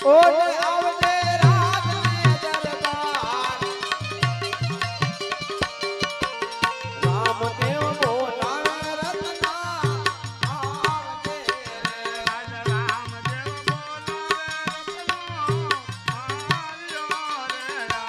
ઓલે આવજે રાજને દરબાર રામદેવ બોલાવે રત્ના આવજે રાજ રામદેવ બોલાવે રત્નો આવ્યો રે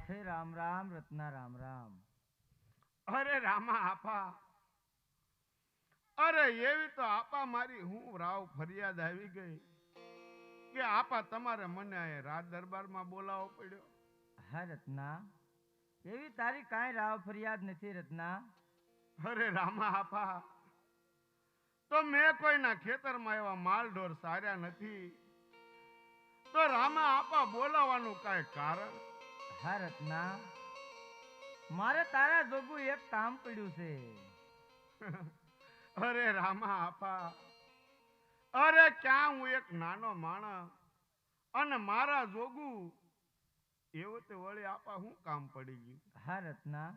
હે રામ રામ રત્ના રામ રામ. અરે રામા આપા અરે એવી તો આપા મારી હું રાવ ફરિયાદ આવી ગઈ કે આપા તમારે મને આ રાજ દરબારમાં બોલાવવો પડ્યો. હા રત્ના, એવી તારી કાંઈ રાવ ફરિયાદ નથી રત્ના. અરે રામા આપા તો મેં કોઈના ખેતરમાં એવા માલઢોર સાર્યા નથી તો રામા આપા બોલાવાનું કાંઈ કારણ? હા રત્ના, મારે તારા જોગું એક કામ પડ્યું છે. અરે રામા આપા અરે ક્યાં હું એક નાનો માણસ અને મારા જોગું એવું તે વળી આપા હું કામ પડી ગયું? હા રત્ના,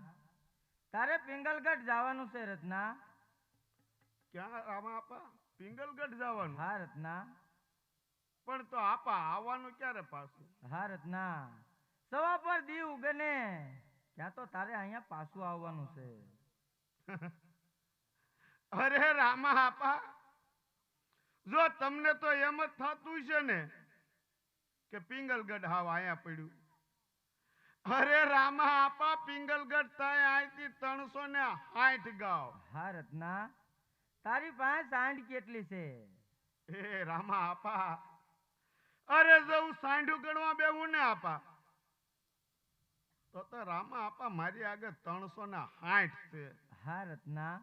તારે પિંગલગઢ જવાનું છે રત્ના. ક્યાં રામા આપા? પિંગલગઢ જવાનું? હા રત્ના. પણ તો આપા આવવાનું ક્યારે પાછું? હા રત્ના, સવા પર દી ઉગે ને ત્યાં તો તારે અહીંયા પાછું આવવાનું છે. અરે રામા આપા જો તમને તો એમ જ થતું છે ને કે પિંગલગઢ હાવ અહીંયા પડ્યું. અરે રામા આપા પિંગલગઢ થાય અહીંથી 360 ગાવ. હા રત્ના, તારી પાસે સાંઢ કેટલી છે? એ રામા આપા અરે જો હું સાંઢું ગણવા બેહું ને આપા તો રામા આપા મારી આગળ 360 છે. હા રત્ના,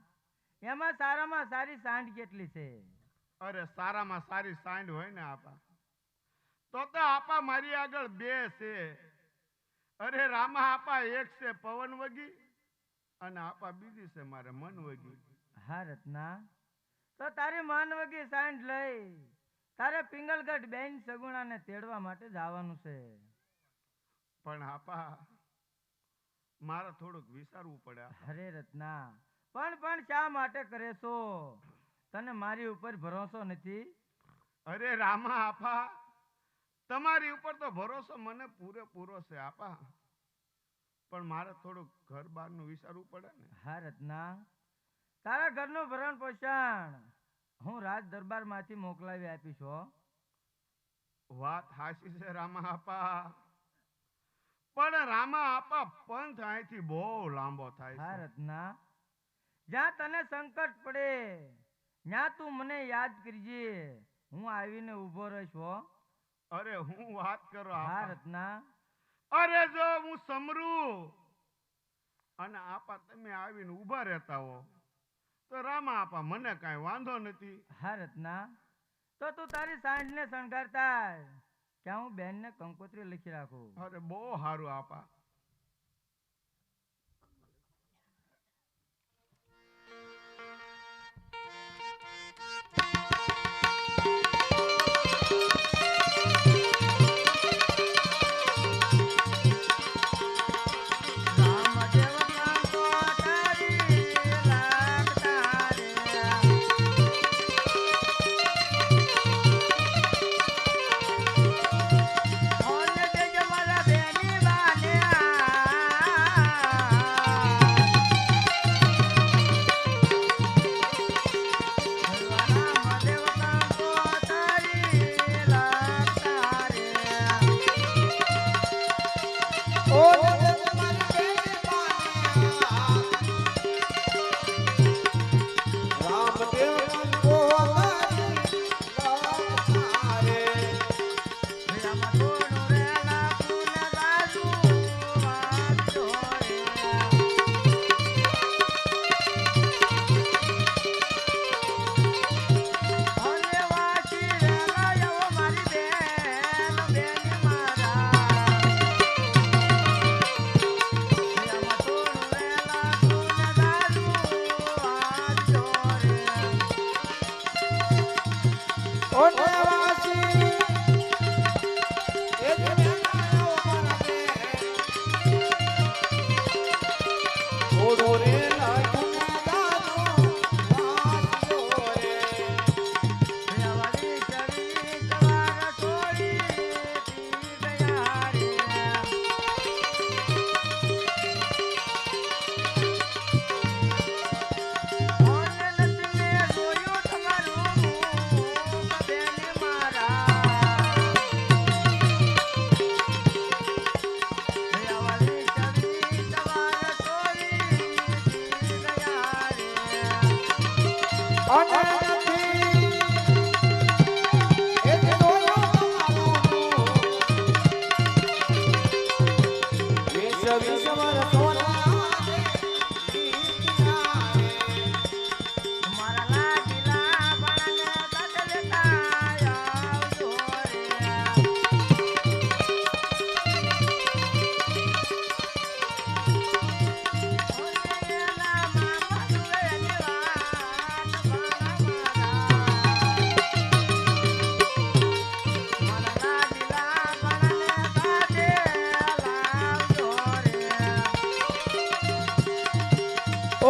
એમાં સારામાં સારી સાંઢ કેટલી છે? અરે સારામાં સારી સાંઢ હોય ને આપા તો આપા મારી આગળ 2 છે. અરે રામા આપા એક છે પવન વગી અને આપા બીજી છે મારે મન વગી. હા રત્ના, તો તારી માન વગી સાંઢ લઈ તારે પિંગલગઢ બેન સગુણાને તેડવા માટે જવાનું છે. પણ આપા મારે થોડુંક વિચારવું પડે. અરે રત્ના, પણ શા માટે કરે છો? તને મારી ઉપર ભરોસો નથી? અરે રામા આપા તમારી ઉપર તો ભરોસો મને પૂરેપૂરો છે આપા પણ મારે થોડુંક ઘર બહારનું વિચારવું પડે ને. હા રત્ના, તારા ઘરનું ભરણ પોષણ હું રાજ દરબાર માંથી મોકલાવી આપીશ હો. વાત હાચી છે રામા આપા પણ રામા આપા પંથ અહીંથી બહુ લાંબો થાય હા છે. રત્ના, જ્યાં તને સંકટ પડે ત્યાં તું મને યાદ કરજે, હું આવીને ઊભો રહીશ હો. અરે હું વાત કરો હા આપા રત્ના. અરે જો હું સમરું અને આપા તમે આવીને ઊભા રહેતા હો તો રામા આપા મને કાંઈ વાંધો નથી. હા રત્ના, તો તું તારી સાંઢને શણગારતા ક્યાં હું બેનને કંકોત્રી લખી રાખું. અરે બહુ સારું આપા. રામદેવ કંકોત્રી લાગતા રે. ઓલે દેજ મારા બેની બાને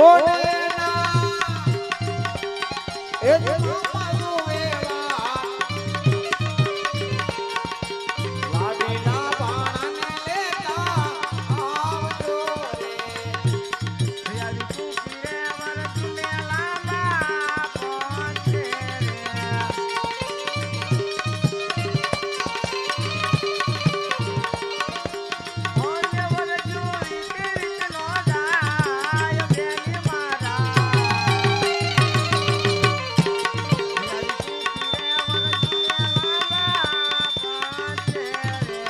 ઓને ના એ જ મામાનું વેવા લાડીના બાણાને લેતા આવજો રે હરિયાળી ટૂંકી રે વરસને લાંબા પહોંચે રે. ઓને વરજુ રીત રીતનો જાય બેની મારા. હરિયાળી ટૂંકી રે વરસને લાંબા પહોંચે રે.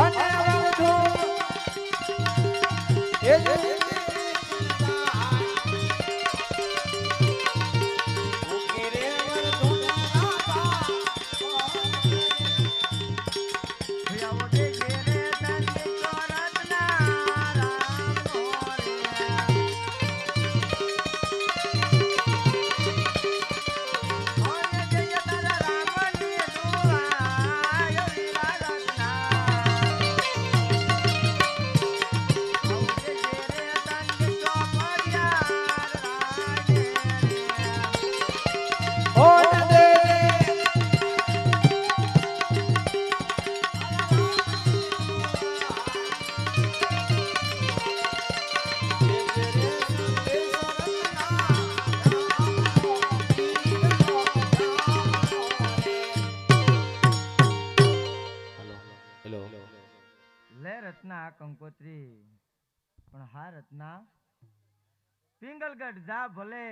અને વરધુ એ જ ઉકી રે વરધુના બા આવો દેજે રે તને ચોરતના રામનો રે. ઓય જય તારા રામની દુઆ વીરા રત્ના. આવો દેજે રે તને ચોપડિયા રાને રે. ઓને દે લે રત્ના આ કંકોત્રી પણ હા રત્ના પિંગલગઢ જા ભલે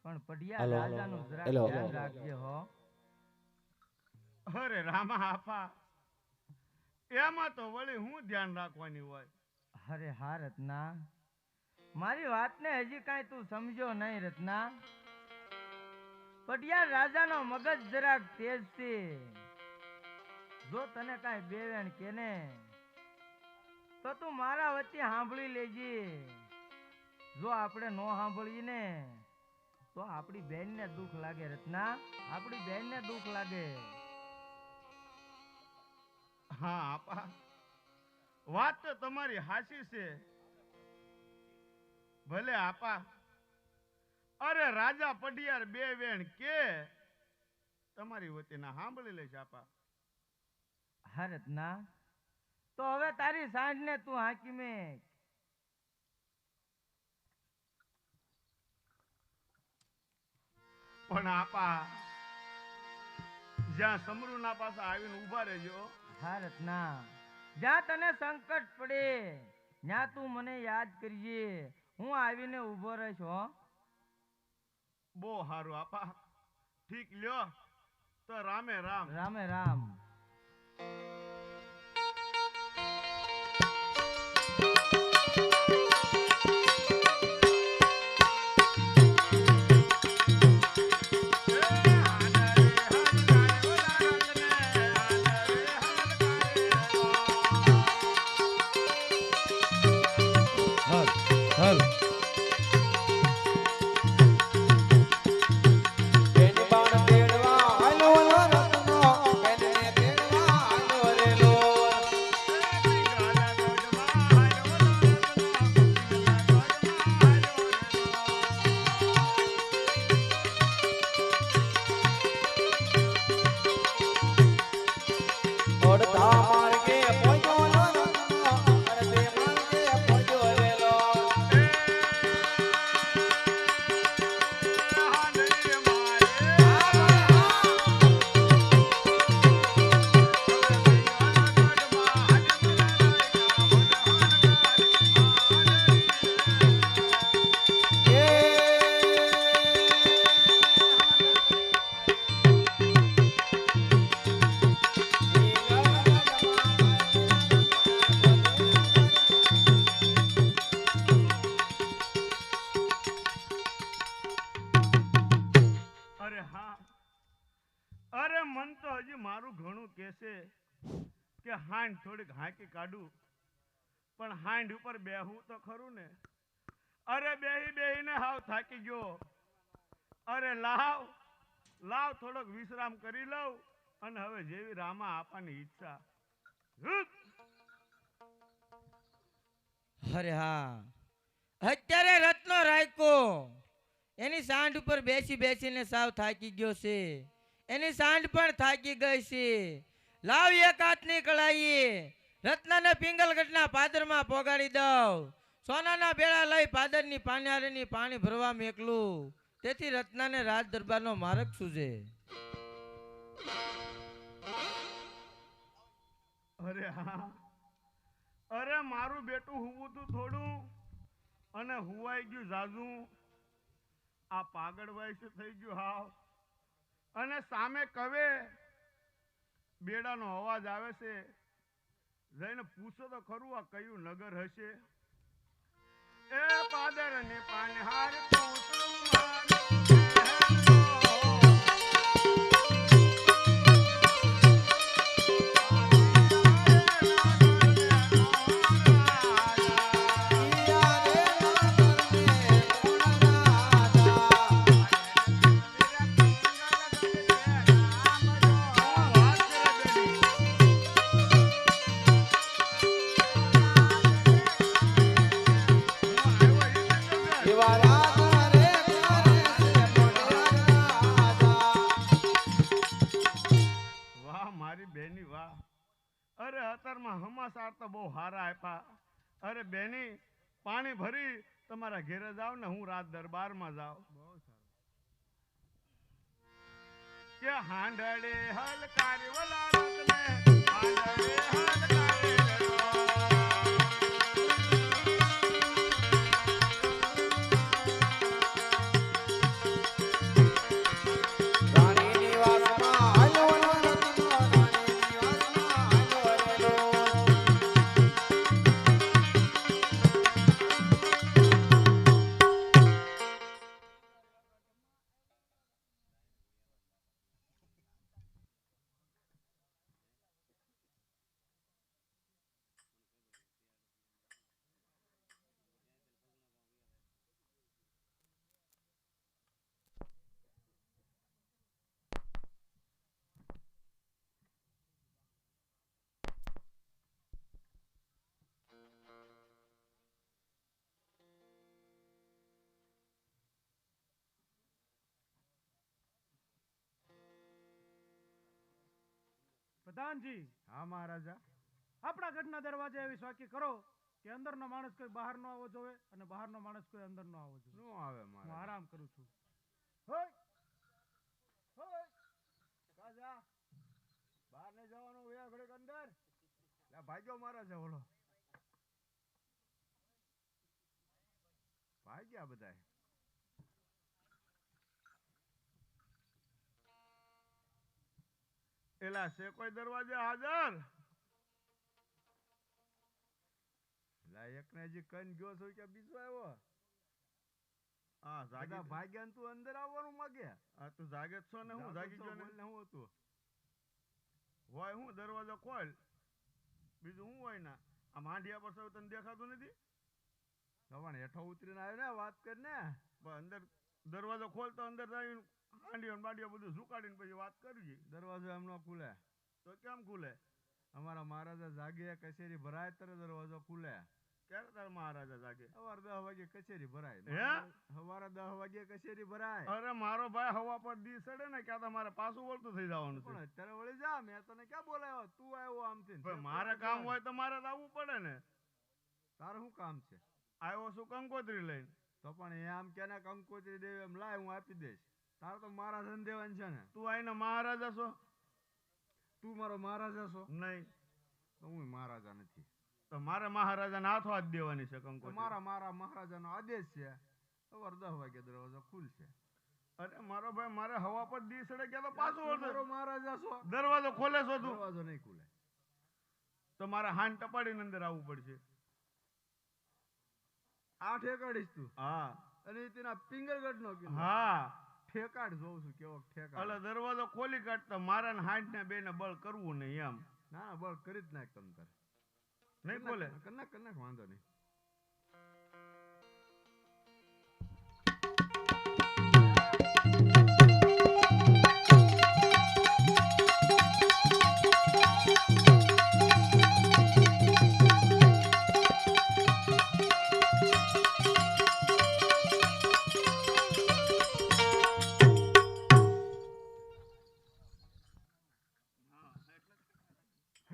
પણ પડિયા રાજાનું જરાક ધ્યાન રાખજે હો. અરે રામા આપા એમાં તો વળી હું ધ્યાન રાખવાની હોય. અરે હા રત્ના મારી વાતને હજી કાંઈ તું સમજો નહીં રત્ના. પડિયા રાજાનો મગજ જરાક તેજ છે. જો તને કાંઈ બેવેણ કે ને તો તું મારા વચ્ચે સાંભળી લેજે. જો આપણે નો સાંભળીએ ને તો આપણી બેનને દુઃખ લાગે રત્ના, આપણી બેનને દુઃખ લાગે. હા આપા વાત તો તમારી હાચી છે. ભલે આપા અરે રાજા પઢિયાર બે વેણ કે તમારી વતીના સાંભળી લઈશ આપા. હા રત્ના તો હવે તારી સાંજને તું હાંકી મેક. પણ આપા જ્યાં સમરૂના પાસે આવીને ઊભા રહેજો. હા રત્ના જ્યાં તને સંકટ પડે ત્યાં તું મને યાદ કરજે. હું આવીને ઊભો રહીશ હો. બહુ સારું આપા. ઠીક લ્યો તો રામે રામ. રામે રામ. બેન બાણ તેડવા આલો રત્નો બેનને તેડવા આલો રેલો ઓડતા માર્ગે પોજો રત્નો અડધે માર્ગે પોજો રેલો અરે હા અરે મન તો હજી મારું ઘણું કહેશે કે હાંડ થોડીક હાંકી કાઢું પણ હાંડ ઉપર બેહું તો ખરું ને. અરે બેહી બેહીને હાવ થાકી ગયો. અરે લાવ લાવ થોડોક વિશ્રામ કરી લઉં અને હવે જેવી રામા આપવાની ઈચ્છા. અરે હા અત્યારે રત્નો રાખ્યો એની સાંઢ ઉપર બેસી બેસીને સાવ થાકી ગયો છે. એની સાંઢ પણ થાકી ગઈ છે. લાવ એક હાથની કળાઈ રત્નાને પિંગલગઢના પાદરમાં પોગાડી દઉં. સોનાના બેડા લઈ પાદરની પાન્યારીની પાણી ભરવા મેકલું. તેથી રત્નાને રાજ દરબારનો માર્ગ સૂજે. અરે હા, અરે મારું બેટું હુવું તું થોડું અને હુવાઈ ગયું જાજુ. આ પાગળ વયસ થઈ ગયું હાવ. અને સામે કવે બેડાનો અવાજ આવે છે. જઈને પૂછો તો ખરું આ કયું નગર હશે. એ પાદર ને પાનહાર પૂછું હમાસાર તો બહુ હારા આપ્યા. અરે બેની પાણી ભરી તમારા ઘેરે જાવ ને હું રાત દરબારમાં જાઉં. કે હાંડળે હલકારી વલા રત્ને હાંડળે હલકારી પ્રધાનજી. હા મહારાજા. આપણા ગઢના દરવાજે એવી સ્વાકી કરો કે અંદરનો માણસ કોઈ બહાર નો આવવો જોઈએ અને બહારનો માણસ કોઈ અંદર નો આવવો જોઈએ. નો આવે હું મહારાજ. આરામ કરું છું. હોય હોય કાજા બહાર ને જવાનું વયા ઘડીક અંદર. લા ભાગ્યો મહારાજા ઓલો. ભાગ્યા બધાય. એલા છે કોઈ દરવાજે હાજર? લા એકને હજી કન ગયો છો કે બીજો આવ્યો? હા જાગે ભાગ્યા તું અંદર આવવાનું માંગે. હા તું જાગે જ છો ને? હું જાગી ગયો ને હું હતું હોય હું દરવાજો ખોલ. બીજું હું હોય ના આ માંડિયા પર સૌ તને દેખાતું નથી? પણ હેઠો ઉતરીને આવ્યો ને વાત કરીને અંદર દરવાજો ખોલ તો અંદર જઈને હાંડીઓ બાંડીઓ બધું ઝુકાડીને પછી વાત કરવી. દરવાજો એમ ન ખુલે તો કેમ ખુલે? અમારા મહારાજા જાગે કચેરી ભરાય ત્યારે દરવાજો ખુલે. ક્યારે તારા મહારાજા જાગે? સવારે 10 વાગે કચેરી ભરાય. સવારે 10 વાગે કચેરી ભરાય. અરે મારો ભાઈ હવા પર દી સડે ને ક્યાં તો મારે પાછું વળતું થઈ જવાનું છે. અત્યારે વળી જા, મેં તને ક્યાં બોલાયો? તું આવ્યો આમથી. મારે કામ હોય તો મારે આવવું પડે ને. તારે શું કામ છે? આવ્યો શું કંકોત્રી લઈને? તો પણ એમ કે ને કંકોત્રી દેવી એમ લાય હું આપી દઈશ. તારે તો મહારાજા ને દેવાની છે ને. તું આઈને મહારાજા છો? તું મારો મહારાજા છો? નહીં. તો હું મહારાજા નથી. તો મારે મહારાજા ને હાથો હાથ દેવાની છે કંકોત્રી. મારા મહારાજા નો આદેશ છે. સવારે 10 વાગે દરવાજો ખુલશે. અરે મારો ભાઈ મારે હવા પર દી સડે કે તો પાછું મારો મહારાજા છો. દરવાજો ખોલે છો તું? દરવાજો નહીં ખુલે તો મારે હાન ટપાડીને અંદર આવવું પડશે. આ ઠેકાડીશ તું? હા. અને તેના પિંગલગઢ નો કિલ્લો? હા. ઠેકાડ જોઉં છું કેવો ઠેકાડ. એટલે દરવાજો ખોલી કાઢતો મારા ને હાંડ ને બે ને બળ કરવું નહીં એમ. ના બળ કરી જ નાખ તમ તાર. નહીં બોલે કનાક વાંધો નહીં.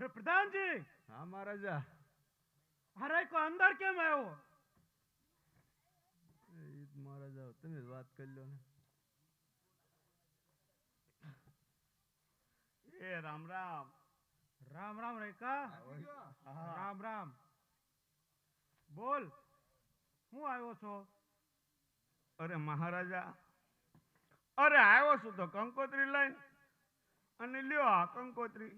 अरे प्रधान जी, હા મહારાજા. अरे को अंदर केम आयो? ઈ જ મહારાજા તમે જ વાત કરી લો ને. એ રામ રામ. राम राम रेखा, હા. राम राम। बोल, હું આવ્યો છો? અરે મહારાજા, અરે આવ્યો છું તો કંકોત્રી લઈને, અને લ્યો આ કંકોત્રી.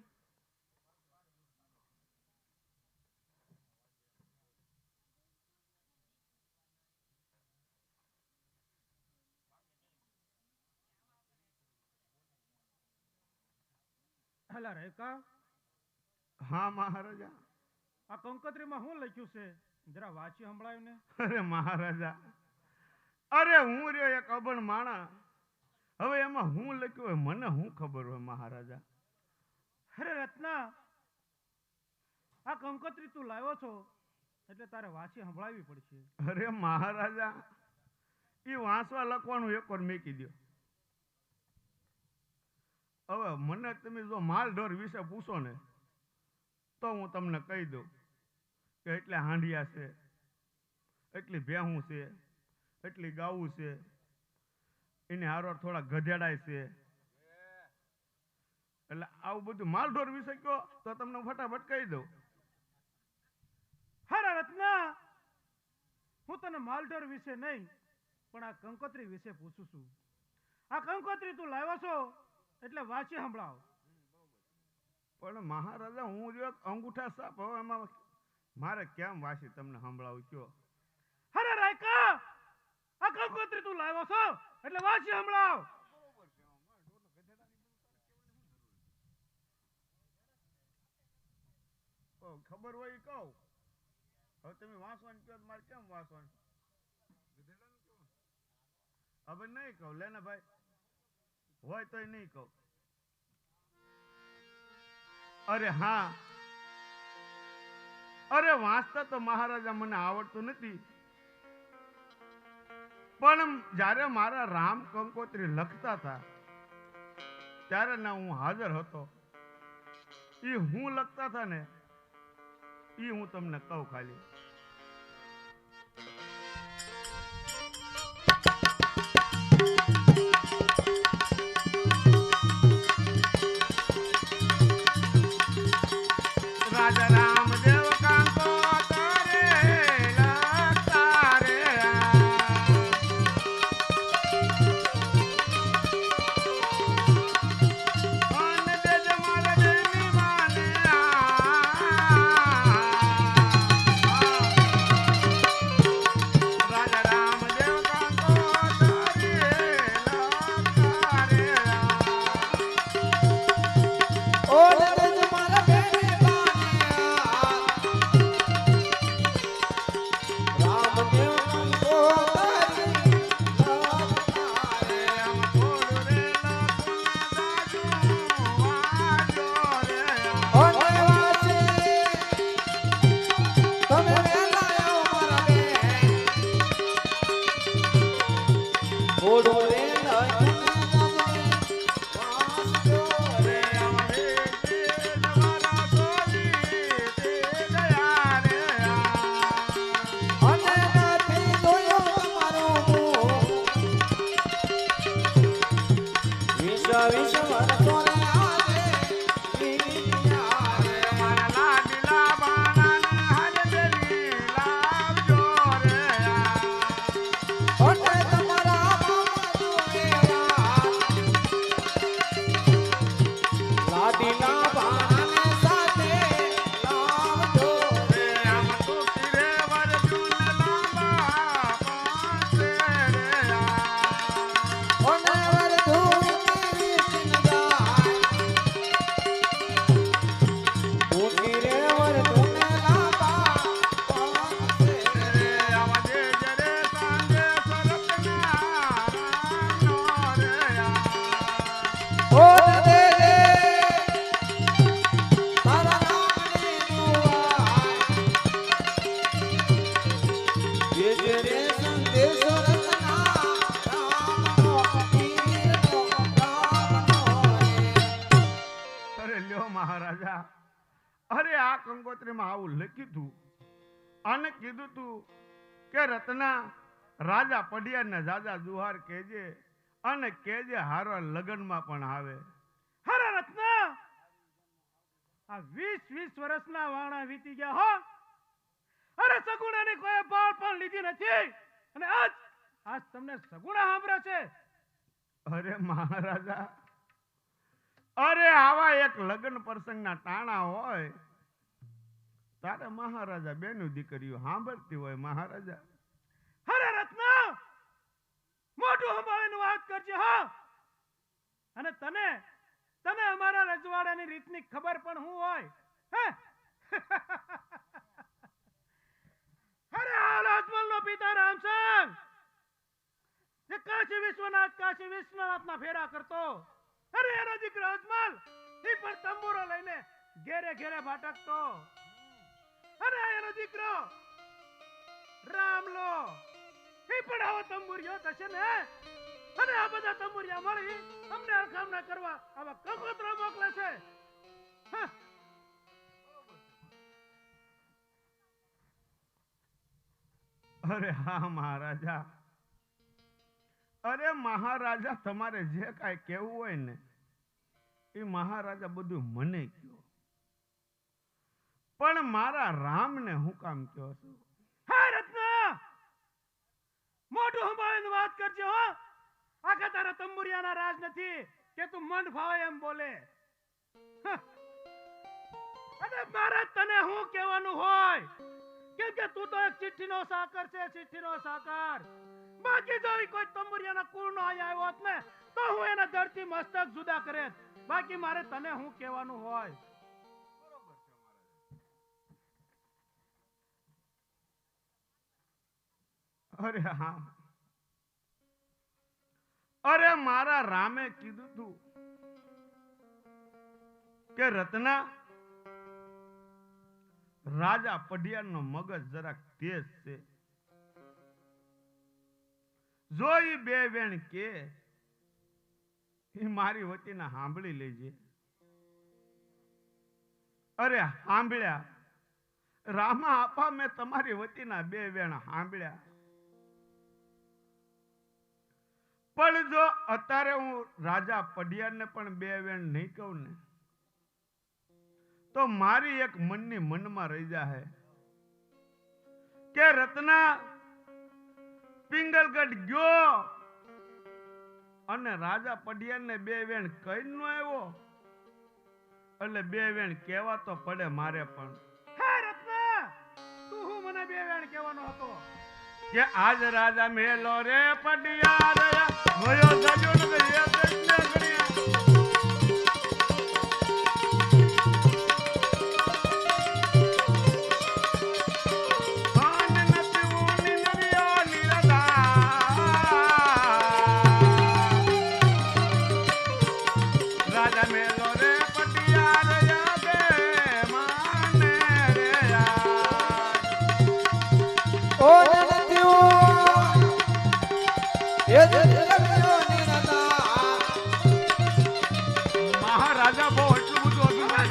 હલા રેખા, હા મહારાજા. આ કંકોત્રીમાં શું લખ્યું છે? જરા વાંચી સંભળાવ ને. અરે મહારાજા, અરે હું રહ્યો એક અભણ માણા, હવે એમાં હું લખ્યું હોય મને શું ખબર હોય મહારાજા. અરે રત્ના, આ કંકોત્રી તું લાવ્યો છો એટલે તારે વાંચી સંભળાવવી પડશે. અરે મહારાજા, એ વાંચવા લખવાનું એકવાર મેકી દો. હવે મને તમે જો માલ ઢોર વિશે પૂછો ને તો હું તમને કહી દઉં કે એટલે હાંડિયા છે, એટલી ભેહું છે, એટલી ગાવું છે, એને હારો થોડા ગધેડાય છે. એટલે આવું બધું માલ ઢોર વિશે કહો તો તમને ફટાફટ કહી દઉં. હરા રત્ના, હું તને માલઢોર વિશે નહીં પણ આ કંકોત્રી વિશે પૂછું છું. આ કંકોત્રી તું લાવ્યો છો એટલે વાંચી સંભળાવ. પણ મહારાજા હું જો અંગૂઠા સાપ, હવે એમાં મારે કેમ વાંચી તમને સંભળાવું કયો? હરે રાયકા, આ કંકોત્રી તું લાવ્યો છો એટલે વાંચી સંભળાવ. ખબર હોય એ કહું. હવે તમે વાંચવાનું કહો મારે કેમ વાંચવાનું? હવે નહીં કહું, લે ને ભાઈ, હોય તોય નહીં કહું. અરે હા, અરે વાંચતા તો મહારાજા મને આવડતું નથી, પણ જ્યારે મારા રામ કંકોત્રી લખતા હતા ત્યારે ના હું હાજર હતો. એ હું લખતા હતા ને એ હું તમને કહું ખાલી. રાજા રામદેવ કંકોત્રી લખતા રે, અન દેજ મારા દેવી માને રાજા રામદેવ કંકોત્રી લખતા રે. ઓ દેજ મારા બેને બાનિયા, રામદેવ કંકોત્રી લખતા રે. આમ થોડું રે લખું વાજો રે. ઓને વાંચે તમે વેલા આવો મારા બેન, ઓડો રે લખું વાંચજો રે. અને નથી જોયો તમારું મુખ, વિશ્વ વિશ્વ વર્ષોને આજે વિદ્યા રે. ઓને તમારા મામા વેરા, લાડીલા બાને સાથે લાવજો રે. ઓને વરધુની ચિંતા, ભૂખી રે વરધુને લાંબા પાંચે રે. ઓને દે રે તારા નામની દુઆ, જે રે સંદેશો રચના રામનો પીરનો રામનો રે. અરે લ્યો મહારાજા, અરે આ કંકોત્રીમાં આવું લખ્યું હતું અને કીધું તું કે રત્ના રાજા પઢિયારને જાજા જુહાર કહેજે અને કહેજે હારો લગ્નમાં પણ આવે. હરે રત્ના આ 20 વર્ષના વાણા વીતી ગયા હો. અરે સગુણાની કોઈ બાળ પણ લીધી નથી અને આજ તમને સગુણા સાંભળે છે. અરે મહારાજા, અરે આવા એક લગ્ન પ્રસંગના ટાણા હોય તારે મહારાજા બેનું દીકરીઓ સાંભળતી હોય મહારાજા. હરે રત્ના મોઢું સંભાળીને વાત કરજે હા. અને તને અમારા રજવાડાની રીતની ખબર પણ હું હોય હે? અરે હાલ અજમલનો પિતા રામસંગ જે કાશી વિશ્વનાથના ફેરા કરતો. અરે એનો દીકરો અજમલ એ પણ તંબુરો લઈને ઘેરે ઘેરે ભટકતો. અરે એનો દીકરો રામલો એ પણ આવો તંબુરિયો થશે ને. અને આ બધા તંબુરિયા મળી અમને અળખામણા કરવા આવા કંકોત્રા મોકલે છે. હા. અરે હા મહારાજા, અરે મહારાજા તમારે જે કાંઈ કહેવું હોય ને એ મહારાજા બધું મને કહો, પણ મારા રામને હું કામ કહો છો? હા રત્ના મોઢું સંભાળીને વાત કરજે હો. આખા તારા તંબુરિયાના રાજ નથી કે તું મન ફાવે એમ બોલે. અને મારે તને હું કહેવાનું હોય કેમ કે તું તો એક ચિઠ્ઠીનો સાકર છે, ચિઠ્ઠીનો સાકર. બાકી જો કોઈ તંબુરિયાના કુળનો અહીંયા આવ્યો હોત ને તો હું એના ધરતી મસ્તક જુદા કરે. બાકી મારે તને હું કહેવાનું હોય. અરે હા, અરે મારા રામે કીધું તું કે રત્ના રાજા પઢિયારનો મગજ જરાક તેજ છે. જો ઈ બે વેણ કે ઈ મારી વતીના સાંભળી લેજે. અરે સાંભળ્યા રામા આપા, મેં તમારી વતીના બે વેણ સાંભળ્યા. પણ જો અત્યારે હું રાજા પઢિયારને પણ બે વેણ નહીં કહું ને તો મારી એક મનની મનમાં રહી જાય કે રત્ના પિંગલગઢ ગયો અને રાજા પઢિયારને બે વેણ કઈ ન આવ્યો એટલે બે વેણ કહેવા તો પડે મારે પણ. હે રત્ના તું હું મને બે વેણ કહેવાનો હતો કે આજ રાજા મેલો રે પઢિયાર ગયો સજુન રે કૃષ્ણ કર્યા. મહારાજા બહુ એટલું બધું અભિમાની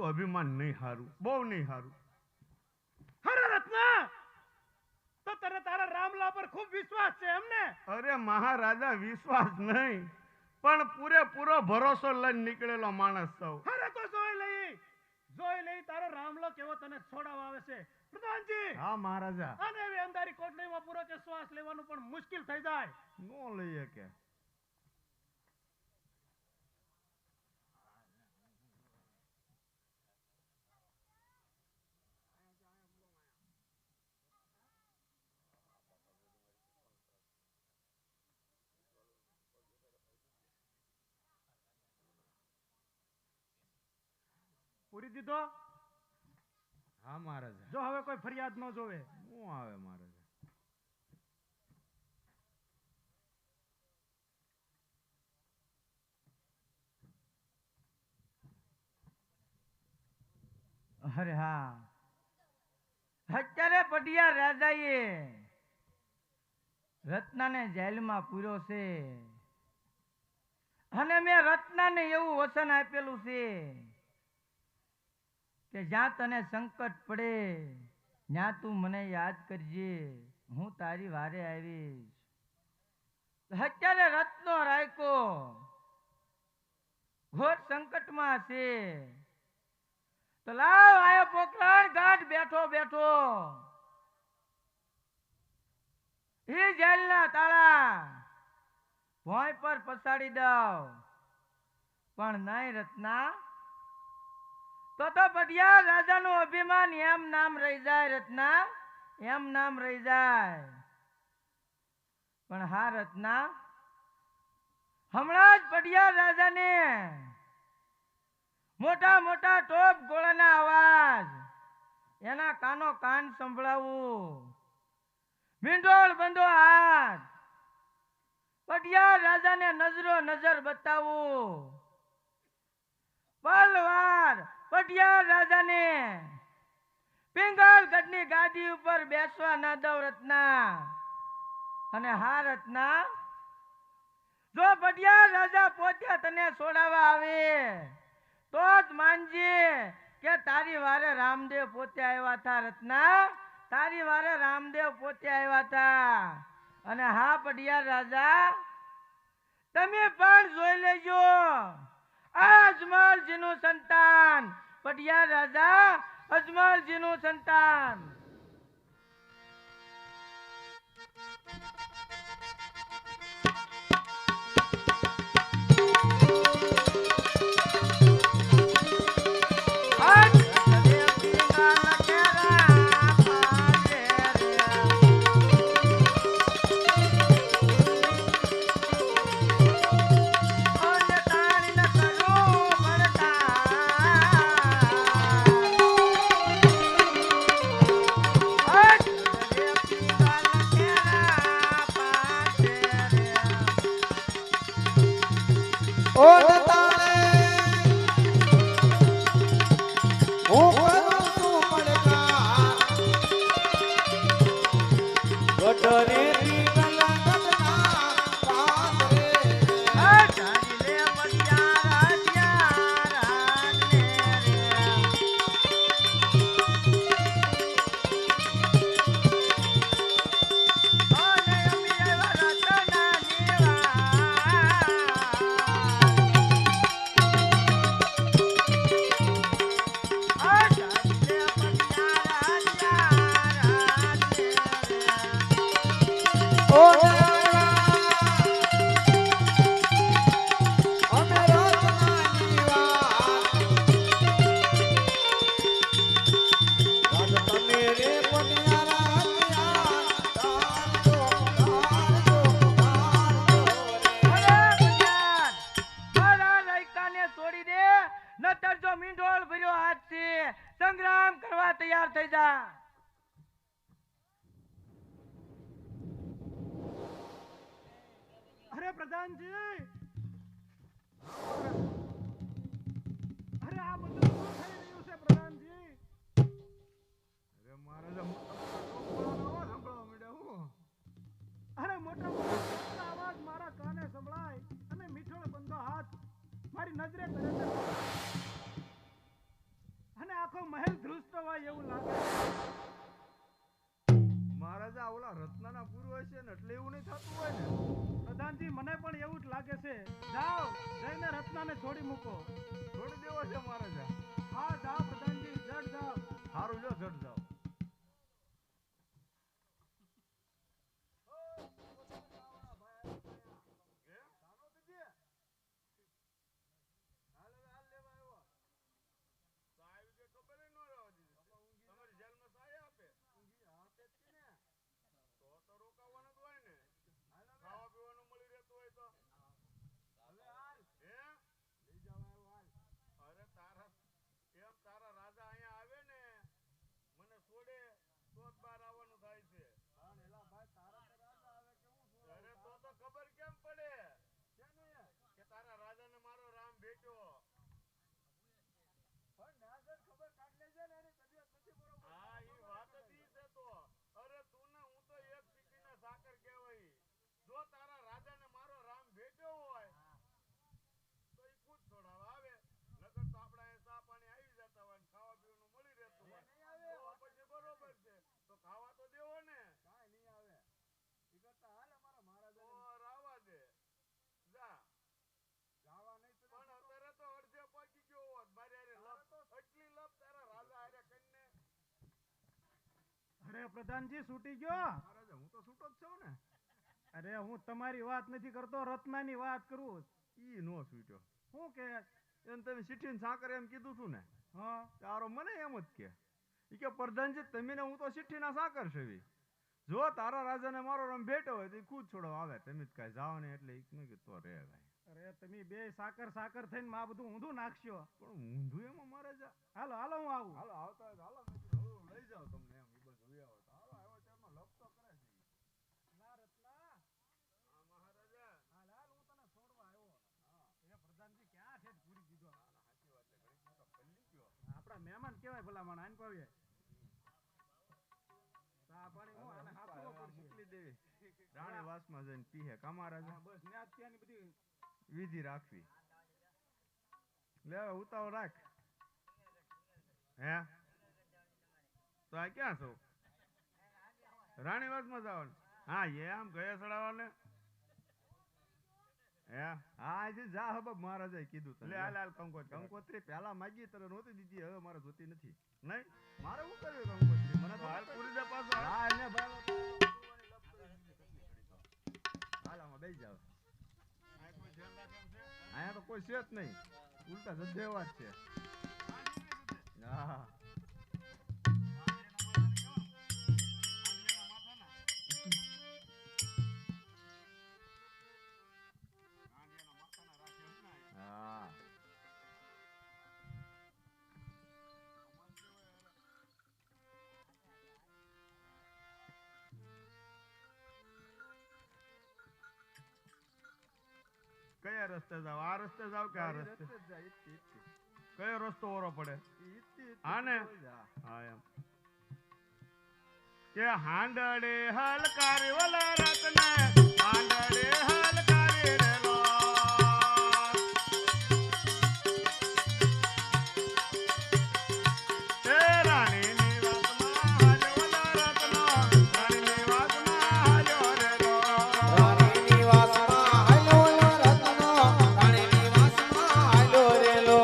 અભિમાન નહીં હારું, બહુ નહીં હારું. હરે રત્ના તો તને તારા રામલા પર ખૂબ વિશ્વાસ છે એમને? અરે મહારાજા વિશ્વાસ નહીં પણ પૂરેપૂરો ભરોસો લઈને નીકળેલો માણસ સૌ. અરે તો જોઈ લઈ તારો રામલો કેવો તને છોડાવવા આવે છે. પ્રધાનજી. હા મહારાજા. અને એવી અંધારી કોટડીમાં પૂરો કે શ્વાસ લેવાનું પણ મુશ્કેલ થઈ જાય. નો લઈએ કે પૂરી દીધો. હા મહારાજા. જો હવે કોઈ ફરિયાદ ન જોવે. હું આવે મહારાજા. અરે હા, અત્યારે પટિયા રાજાએ રત્નાને જેલમાં પૂર્યો છે અને મેં રત્નાને એવું વચન આપેલું છે કે જ્યાં તને સંકટ પડે ત્યાં તું મને યાદ કરજે, હું તારી વારે આવીશ. અત્યારે રત્નો રાયકો ઘોર સંકટમાં છે, તો લાવ આયો પોકરણ ગાઢ બેઠો બેઠો ઈ જેલના તાળા ભોંય પર પસાડી દઉં. પણ નહીં રત્ના, તો પટિયા રાજાનું અભિમાન એમ નામ રહી જાય. રત્ના, એમ નામ રહી જાય. પણ હા રત્ના, હમણાં જ પટિયા રાજાને મોટા મોટા ટોપ ગોળાના અવાજ એના કાનો કાન સંભળાવું, મીંડોળ બંધો હાથ પટિયા રાજાને નજરો નજર બતાવું, પલવાર પટિયા રાજાને પિંગલગઢની ગાદી ઉપર બેસવા ના દઉં રત્ના. અને હા રત્ના, જો પટિયા રાજા પોતે તને છોડાવવા આવે તો જ માનજે કે તારી વારે રામદેવ પોતે આવ્યા હતા. રત્ના, તારી વારે રામદેવ પોતે આવ્યા હતા. અને હા પટિયા રાજા, તમે પણ જોઈ લેજો આ અજમલજીનું સંતાન. પટિયા રાજા, અજમલજીનું સંતાન. ઓ નતાળે હું કરું છું પડકાર, ગટરે સંગ્રામ કરવા તૈયાર થઈ જા. અરે પ્રધાનજી, અરે આ બધું શું થઈ રહ્યું છે પ્રધાનજી? અરે મહારાજા, મોટા મોટા ટોપ ગોળાના અવાજ સંભળાવા માંડ્યા. હું અરે મોટા મોટા અવાજ મારા કાને સંભળાય અને મીઠોળ બંધો હાથ મારી નજરે કરે છે અને આખો મહેલ ધ્રુજતો હોય એવું લાગે. મહારાજા, ઓલા રત્નાના પૂર્વ છે ને એટલે એવું નહીં થતું હોય ને. પ્રધાનજી, મને પણ એવું જ લાગે છે. જાઓ, જઈને રત્નાને છોડી મૂકો. છોડી દેવો છે મહારાજા? હા જાઓ પ્રધાનજી, જડ જાઓ. સારું, જો જડ જાઓ. ખાવા પીવાનું મળી રહેતું હોય તો હવે હાલ, હે લઈ જાવ. હાલ અરે પ્રધાનજી છૂટી ગયો. મહારાજા હું તો છૂટો જ છું ને. અરે હું તમારી વાત નથી કરતો, રત્નાની વાત કરું. ઈ નો છૂટ્યો. શું કે? એમ તમે ચીઠીને સાકર એમ કીધું તું ને, હા તારો મને એમ જ કે ઈ કે પ્રધાનજી તમે ને હું તો ચીઠીના સાકર છે. જો તારા રાજાને મારો રમ ભેટો હોય તો ઈ ખુદ છોડવા આવે, તમે જ કાંઈ જાઓ ને એટલે મેં કીધું તો રે ભાઈ. અરે તમે બે સાકર સાકર થઈને માં બધું ઊંધું નાખશો. પણ ઊંધું એમાં મહારાજા. હાલો હાલો હું આવું. હાલો આવતા હોય તો હાલો, મેં કીધું હળવું લઈ જાઓ તમને એમ. ઈ બધું જોઈ આવો તો હાલો, આવ્યો ત્યારનો લપ તો કરે છે ઈ. ના રત્ના. હા મહારાજા. હાલ હાલ હું તને છોડવા આવ્યો. એ પ્રધાનજી ક્યાં ઠેઠ પૂરી દીધો. સાચી વાત છે, ઘડીક માં તો પલ્લી ગયો. આપણા મહેમાન કેવાય ભલામણ આન પાવીએ. ચા પાણી હું આને હાથવો પડશે. મોકલી દેવી. રાણી વાસમાં જઈને પીહે કા મહારાજા. હા, બસ ન્યા જ ત્યાંની બધી વિધિ રાખવી. લે હવે ઉતાવળ રાખ. હે તો આ ક્યાં છો? રાણીવાસમાં જવાનું? હા એ આમ ગયા ચડાવવાને. હે હા આજે જા હબબ મહારાજાએ કીધું તને. લે હાલ હાલ કંકોત્રી પહેલા માગી તને નહોતી દીધી, હવે મારે જોતી નથી. નહીં મારે શું કર્યું કંકોત્રી? મને તો હાલ પૂરી દે પાછો. હા એને ભાઈ હાલ આમાં બેસી જાવ. અહીંયા તો કોઈ છે જ નહીં, ઉલટા જદેવા જ છે. હા હા કયા રસ્તે જાવ? આ રસ્તે જાવ કે આ રસ્તે? કયો રસ્તો ઓરો પડે? હા ને? હા એમ કે હાંડડે હલકારી ઓલા રત્ને હાંડડે હલકારી રેલો તે રાણીની વાતમાં હાજો ઓલા રત્નો રાણીની વાતમાં હાજો રેલો રાણીની વાસમાં હાલ્યો લો રત્નો, રાણીની વાસમાં હાલ્યો રેલો.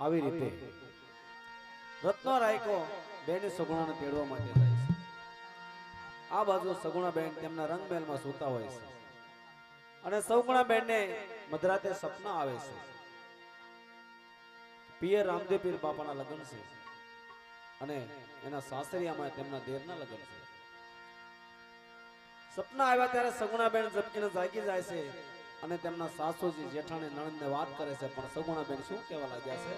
આવી રીતે રત્નો રાયકો બેને સગુણાને તેડવા માટે જાય છે. આ બાજુ સગુણા બેન તેમના રંગમહેલમાં સૂતા હોય છે અને સગુણા બેનને મધરાતે સપના આવે છે. પિયર રામદેવ પીર બાપાના લગ્ન છે અને એના સાસરિયામાં તેમના દેરના લગ્ન છે. સપના આવ્યા ત્યારે સગુણા બેન ઝબકીને જાગી જાય છે અને તેમના સાસુજી જેઠાણી નણંદને વાત કરે છે, પણ સગુણા બેન શું કહેવા લાગ્યા છે?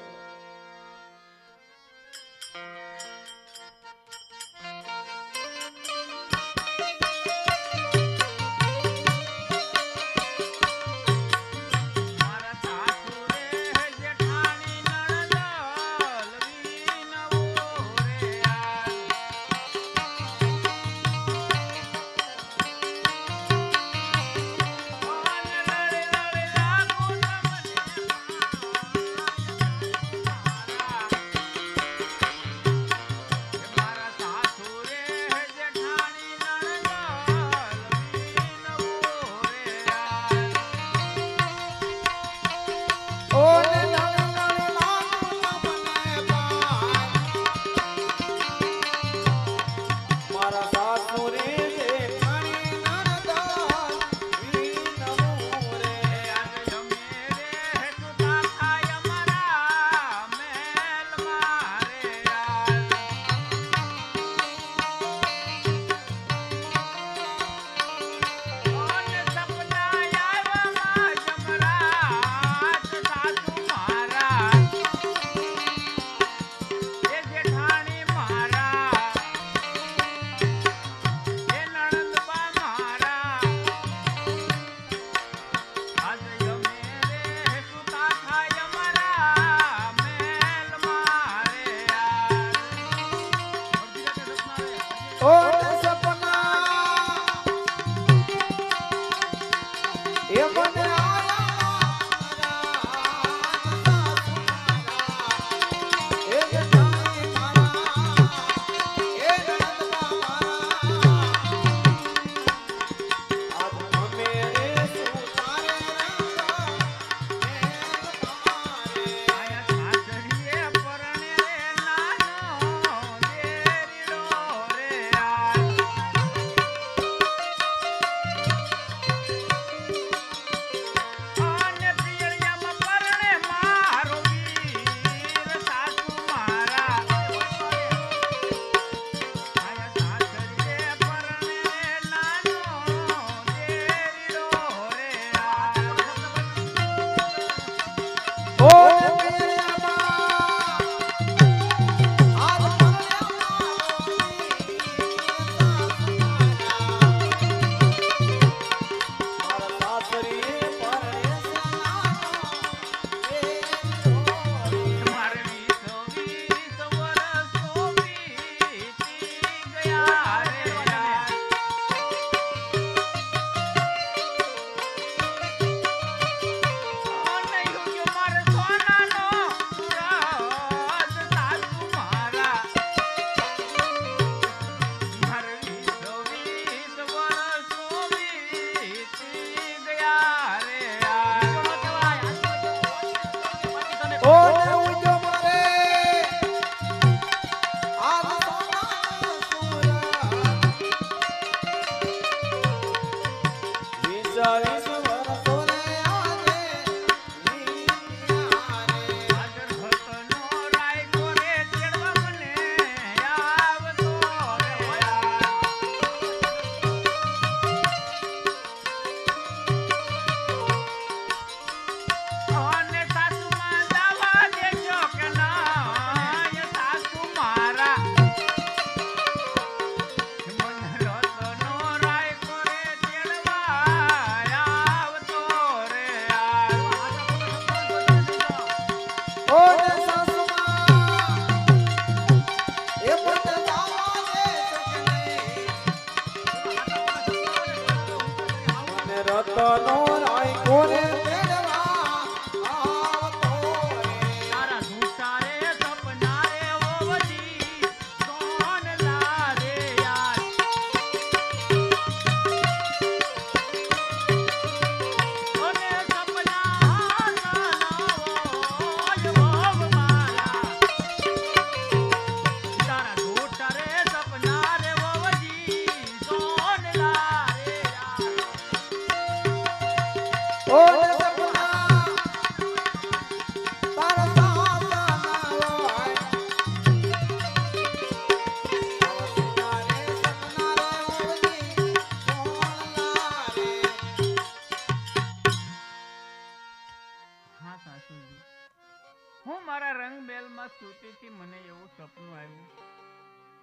રાતમાં સૂતીથી મને એવું સપનું આવ્યું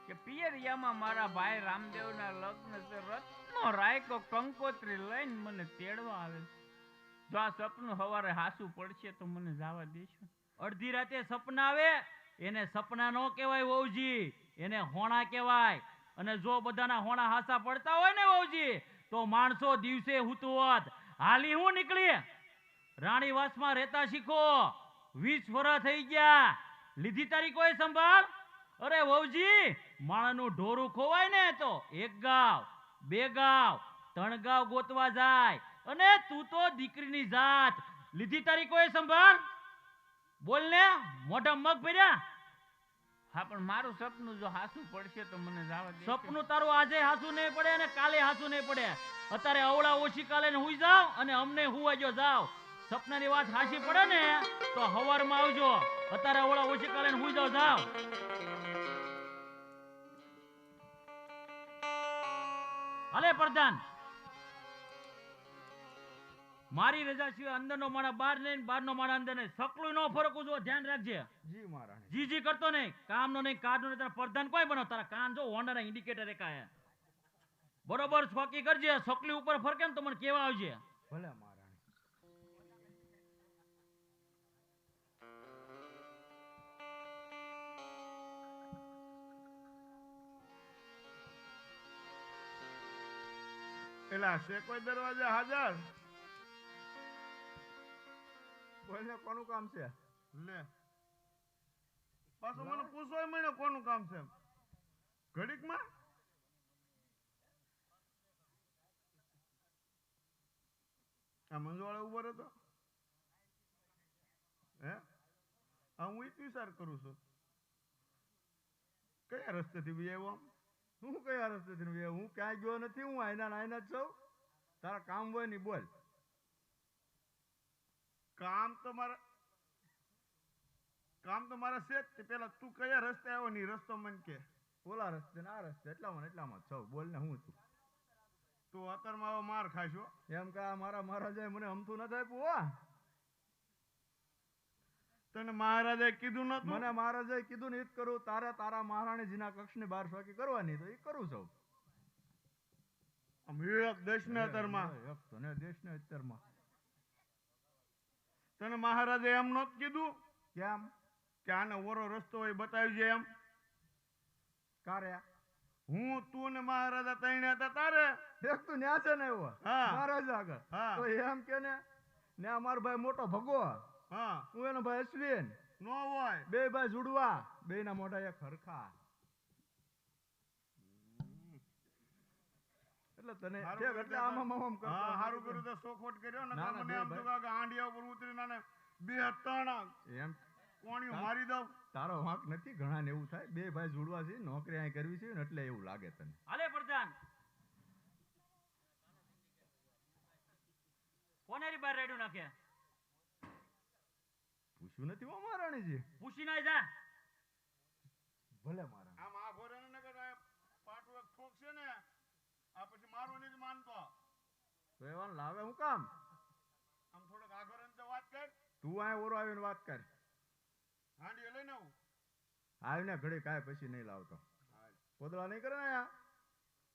કે પિયરિયામાં મારા ભાઈ રામદેવના લગ્ન છે. રત્નો રાયકો કંકોત્રી લઈને મને તેડવા આવે છે. જો આ સપનું સવારે હાસું પડશે તો મને જવા દેશો? અડધી રાતે સપના આવે એને સપના નો કહેવાય વહુજી, એને હોણા કહેવાય. અને જો બધાના હોણા હાસા પડતા હોય ને વહુજી, તો માણસો દિવસે હુતું હોત. હાલી હું નીકળી રાણીવાસમાં રહેતા શીખો. 20 વર્ષ થઈ ગયા, લીધી તારી કોઈ સંભાળ? અરે વહુજી, માણસનું ઢોરું ખોવાય ને તો 1 ગાવ 2 ગાવ 3 ગાવ ગોતવા જાય, અને તું તો દીકરીની જાત. લીધી તારી કોઈ સંભાળ? બોલ ને, મોઢા મગ ભર્યા. હા, પણ મારું સપનું જો હાસું પડશે તો મને જવા દેશો? સપનું તારું આજે હાસું નહીં પડે અને કાલે હાસું નહીં પડે. અત્યારે અવળા ઓછી કાલે ને હુઈ જાવ અને અમને હુવાજો જાવ. સપનાની વાત હાસી પડે ને તો હવારમાં આવજો. અત્યારે અવળા ઓછી કાલે ને હુઈ જાવ જાવ. હાલે પ્રધાન, મારી રજા સિવાય અંદરનો માણા બહાર નહીં, બહારનો માણા અંદર નહીં. સકલું નો ફરકવું જો, ધ્યાન રાખજે. જી મહારાણી. જી જી કરતો નહીં, કામનો નહીં, કારનો નહીં. તારા પ્રધાન કોઈ બનો, તારા કાન જો હોન્ડાના ઇન્ડિકેટર એકાય બરોબર છોકી કરજે. સકલી ઉપર ફરકે ને તો મને કેવા આવજે. ભલે મહારાણી. એલા છે કોઈ દરવાજા હાજર? બોલને કોનું કામ છે? લે પાછું મને પૂછવાય મળ્યો કોનું કામ છે ઘડીકમાં. આ મંજવાળે ઉભો રહેતો હે? હા, હું ઈ જ વિચાર કરું છું કયા રસ્તેથી બી આવ્યો આમ? હું કયા રસ્તેથી આવ્યો? હું ક્યાંય ગયો નથી. હું આયના જ છું. તારા કામ હોય ની બોલ. કામ તો મારા છે જ. પેલા તું કયા રસ્તે આવ્યો ની રસ્તો મને કે. ઓલા રસ્તે ને આ રસ્તે, એટલામાં છો. બોલ ને હું છું. તું અત્યારમાં આવો માર ખાશો. એમ કે મારા મહારાજાએ મને હમતું ન થાય પુઆ. તને મહારાજાએ કીધું નતું? મને મહારાજાએ કીધું ને એ જ કરું. તારા મહારાણીજીના કક્ષની બહાર શોકી કરવાની, તો એ કરું છું. આમ એક દેશને અત્યારમાં દેશને અત્યારમાં તને મહારાજે એમ નહોતું કીધું કેમ? કે આને ઓરો રસ્તો હોય બતાવજે એમ? કારે હું તું ને મહારાજા તઈને હતા તારે એક તું ન્યા છે ને એવો હા. મહારાજા આગળ હા. તો એમ કે ને ન્યા મારો ભાઈ મોટો ભગવો, હા હું એનો ભાઈ અશ્વિન, નો હોય. 2 ભાઈ જુડવા, 2 ના મોઢા એક હરખા. એટલે તને હારું ઠેક કર્યું એટલે તે આમ કરતો. હા, હારું કર્યું તો શોખવટ કર્યો ને. ના, ના, મને એમ બે તો કે હાંડિયા ઉપર ઉતરીને આને 2-3 એમ કોણિયું મારી દઉં. તારો વાંક નથી. ઘણા ને એવું થાય. 2 ભાઈ જુડવા છે, નોકરી અહીં કરવી છે ને એટલે એવું લાગે તને. હાલે પ્રધાન, કોને રી બહાર રેડ્યું નાખે? પૂછ્યું નથી હો મહારાણીજી. પૂછી ના જા. ભલે મહારાણી. આમ આ ઘોરાને નગર આ પાટું એક ઠોક છે ને, આ પછી મારું નહીં માનતો. તો એવા લાવે હું કામ? આમ થોડોક આ ઘોરાને તો વાત કર. તું અહીં ઓરો આવીને વાત કર. હાંડીએ લઈને આવું. આવીને ઘડી કાંઈ પછી નહીં લાવતો. પોદળા નહીં કરે ને અહીંયા.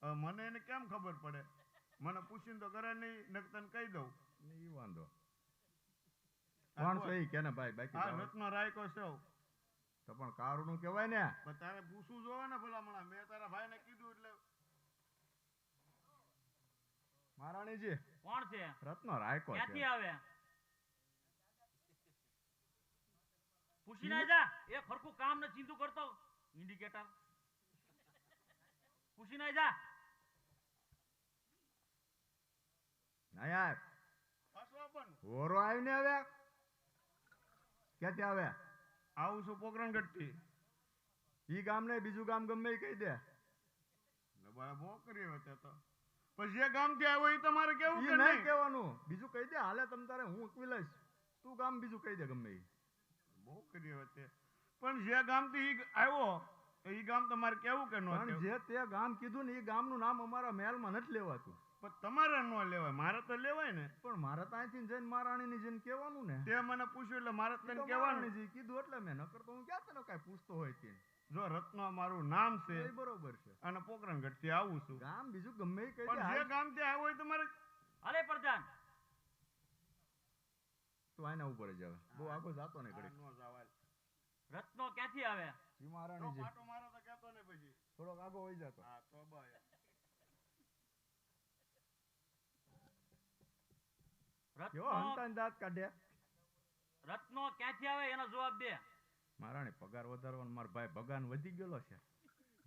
હવે મને એને કેમ ખબર પડે? મને પૂછીને તો કરે નહીં, નકતન કહી દઉં. નહીં વાંધો. કોણ છે ઈ કે ને ભાઈ? બાકી આ તારે- રત્ન રાયકો છે. તો પણ કારુનું કહેવાય ને. પણ તારે પૂછવું જોવે ને ભલામણા. મેં તારા ભાઈને કીધું એટલે મહારાણીજી કોણ છે? રત્નો રાયકો ક્યાંથી છે. આવે? પૂછી ના જા. એ ખરખું કામ ને ચિંતું કરતો ઇન્ડિકેટર. પૂછી ના જા. નહીં આવ. હસવા પણ ઓરો આવીને આવે. ક્યાંથી આવે? આવું છું પોકરણગઢથી. ઈ ગામ નહીં, બીજું ગામ ગમે એ કહી દે. બરાબર બહુ કરી વચ્ચે તો. પછી જે ગામથી આવ્યો એ તમારે કેવું ઈ કે નહીં નહીં? કહેવાનું, બીજું કહી દે. હાલે તમ તારે હું ઉકવી લઈશ. તું ગામ બીજું કહી દે ગમે ઈ. બહુ કરી વચ્ચે. પણ જે ગામથી ઈ આવ્યો તો ઈ ગામ તમારે કેવું કે ન પણ કેવું? જે તે ગામ કીધું ને એ ગામનું નામ અમારા મહેલમાં નથી લેવાતું. પણ તમારે ન લેવાય, મારે તો લેવાય ને. પણ મારે તો અહીંથી જઈને મહારાણીની જઈને કહેવાનું ને. તે મને પૂછ્યું એટલે મારે ઈ તને તો કહેવાનું. મહારાણીજી કીધું એટલે મેં, નકર તો હું ક્યાં તને કાંઈ પૂછતો હોય તે. જો રત્નો મારું નામ છે એ બરોબર છે. અને પોકરણગઢ થી આવું છું. ગામ બીજું ગમે ઈ કહી દે. પણ જે હાલ, ગામ થી આવ્યો હોય તમારે અરે પ્રધાન તું આના ઉપર જ આવે. બહુ આગો જાતો ને ઘડીક. નો જવાય. રત્નો ક્યાંથી આવે? જી તો મહારાણીજી પાટો મારો તો કહેતો ને પછી. થોડોક આગો હોઈ જતો. હા તો બસ. કેવો રત્નો હંતાને દાંત કાઢ્યા. રત્નો ક્યાંથી આવે એનો જવાબ દે. મહારાણી પગાર વધારવાનો મારો ભાઈ ભગાન વધી ગયેલો છે.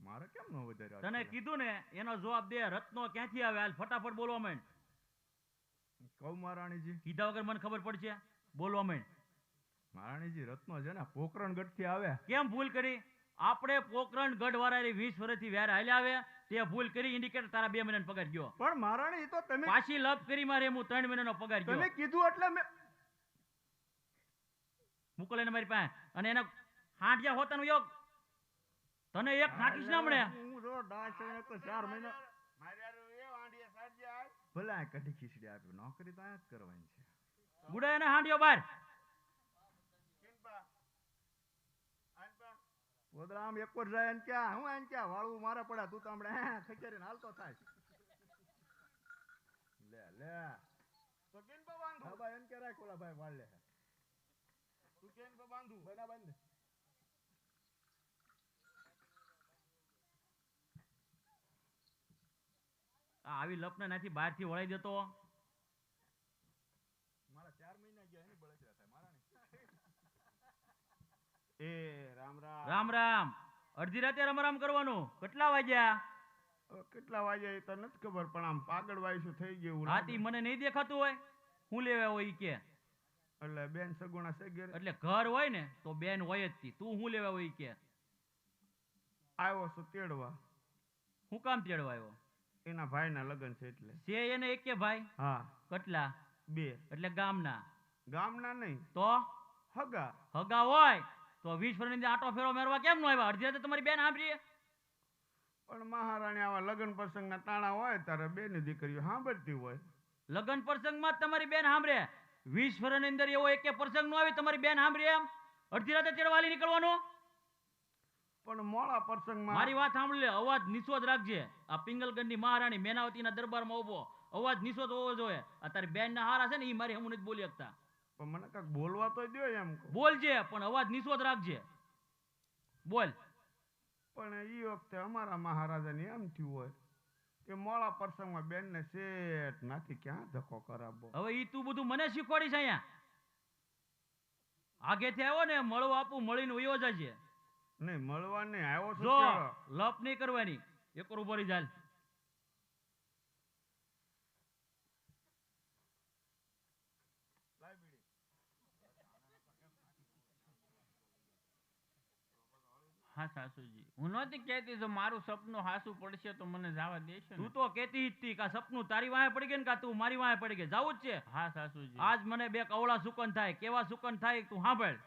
મારે કેમ ન વધાર્યો? તને કીધું ને એનો જવાબ દે. રત્નો ક્યાંથી આવે? હાલ ફટાફટ બોલવા માંડ. કહું મહારાણીજી? કીધા વગર મને ખબર પડશે. બોલવા માંડ. મહારાણીજી રત્નો છે ને પોકરણગઢ થી આવે. કેમ ભૂલ કરી? આપણે પોકરણ ગઢ વાળા 20 વર્ષથી વ્યાર હાલ્યા આવે તે ભૂલ કરી. ઇન્ડિકેટર તારા 2 મહિનાનો પગાર ગયો. પણ મહારાણી ઈ તો તમે પાછી લપ કરી મારે હું 3 મહિનાનો પગાર ગયો. તમે કીધું એટલે મેં મોકલે ને મારી પાસે અને એના હાંડિયા હોતાનો યોગ તને એક નાખીશ ને હમણે. હું જો ડાચ છે તો 4 મહિના મારે યાર એ વાંડિયા સાજ્યા આય. ભલે આ કઢી ખીચડી આપી. નોકરી તો આ જ કરવાની છે. ગુડા એને હાંડિયો બહાર. કિનપા આનપા પોદરા આમ એક વાર જાય ને ક્યાં હું આને ક્યાં વાળું મારે પડ્યા. તું તો હમણાં ખચેરીને હાલતો થાય. લે તો કિનપા બાંધું. હા ભાઈ એમ કે રાખ ઓલા ભાઈ વાળ લે. તું કિનપા બાંધું. બના બાંધ દે. આ આવી લપને નાથી બહારથી વળાઈ દેતો. મારા 4 મહિના ગયા એની બળતરા થાય મહારાણી. એ રામ રામ. રામ રામ. અડધી રાતે રમરામ કરવાનું. કેટલા વાગ્યા? હવે કેટલા વાગ્યા એ તો નથી ખબર પણ આમ પાગળ વાયસું થઈ ગયું. રાતી મને નહીં દેખાતું હોય. હું લેવા હોય ઈ કે. એટલે બેન સગુણા સગેર એટલે ઘર હોય ને તો બેન હોય જ તી. તું હું લેવા હોય ઈ કે. આવ્યો છું તેડવા. હું કામ તેડવા આવ્યો? એના ભાઈના લગ્ન છે એટલે. છે એને એક કે ભાઈ? હા કેટલા? 2. એટલે ગામના. ગામના નહીં તો હગા. હગા હોય તો 20 વર્ષની અંદર આટો ફેરો મેરવા કેમ ન આવ્યા? અડધી રાતે તમારી બેન સાંભળીએ. પણ મહારાણી આવા લગ્ન પ્રસંગના તાણા હોય ત્યારે બેની દીકરીઓ સાંભળતી હોય. લગ્ન પ્રસંગમાં જ તમારી બેન સાંભળે. 20 વર્ષની અંદર એવો એક પ્રસંગ નો આવી તમારી બેન સાંભળે એમ? અડધી રાતે ચડવાલી નીકળવાનું? પણ મોડા પ્રસંગમાં મારી વાત સાંભળી લે. અવાજ નીચો જ રાખજે. આ પિંગલગઢની મહારાણી મેનાવતીના દરબારમાં ઉભો. અવાજ નીચો જ હોવો જોઈએ. આ તારી બેન ના હારા છે ને એ મારી હમું નથી બોલી શકતા. પણ મને કાંઈક બોલવા તો દ્યો એમ કહું. બોલજે પણ અવાજ નીચો જ રાખજે. બોલ. પણ એ વખતે અમારા મહારાજાને એમ થયું હોય કે મોડા પ્રસંગમાં બેનને શેઠ નાથી ક્યાં ધક્કો કરાવવો. હવે ઈ તું બધું મને શીખવાડીશ અહીંયા? આગેથી આવ્યો ને મળવા આપું મળીને વયો જજે. નહીં મળવા નહીં આવ્યો છું જો તેડવા. લપ નહીં કરવાની. એક વાર ઉભો રહી ચાલ. હા સાસુજી, હું નહોતી કહેતી જો મારું સપનું હાસું પડશે તો મને જવા દેશે ને? તું તો કહેતી જ હતી કે સપનું તારી વાહે પડી ગઈ ને કા તું મારી વાહે પડી ગઈ. જાવું જ છે? હા સાસુજી. આજ મને 2 કવળા સુકન થાય. કેવા સુકન થાય તું સાંભળ.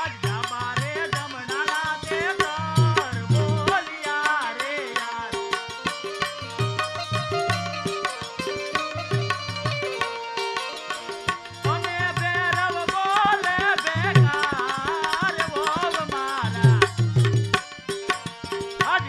આજ ડાબા રે જમણાના તે ઘર બોલ્યા રે યાર. અને ભેરવ બોલે બેકાર વોવ મારા. આજ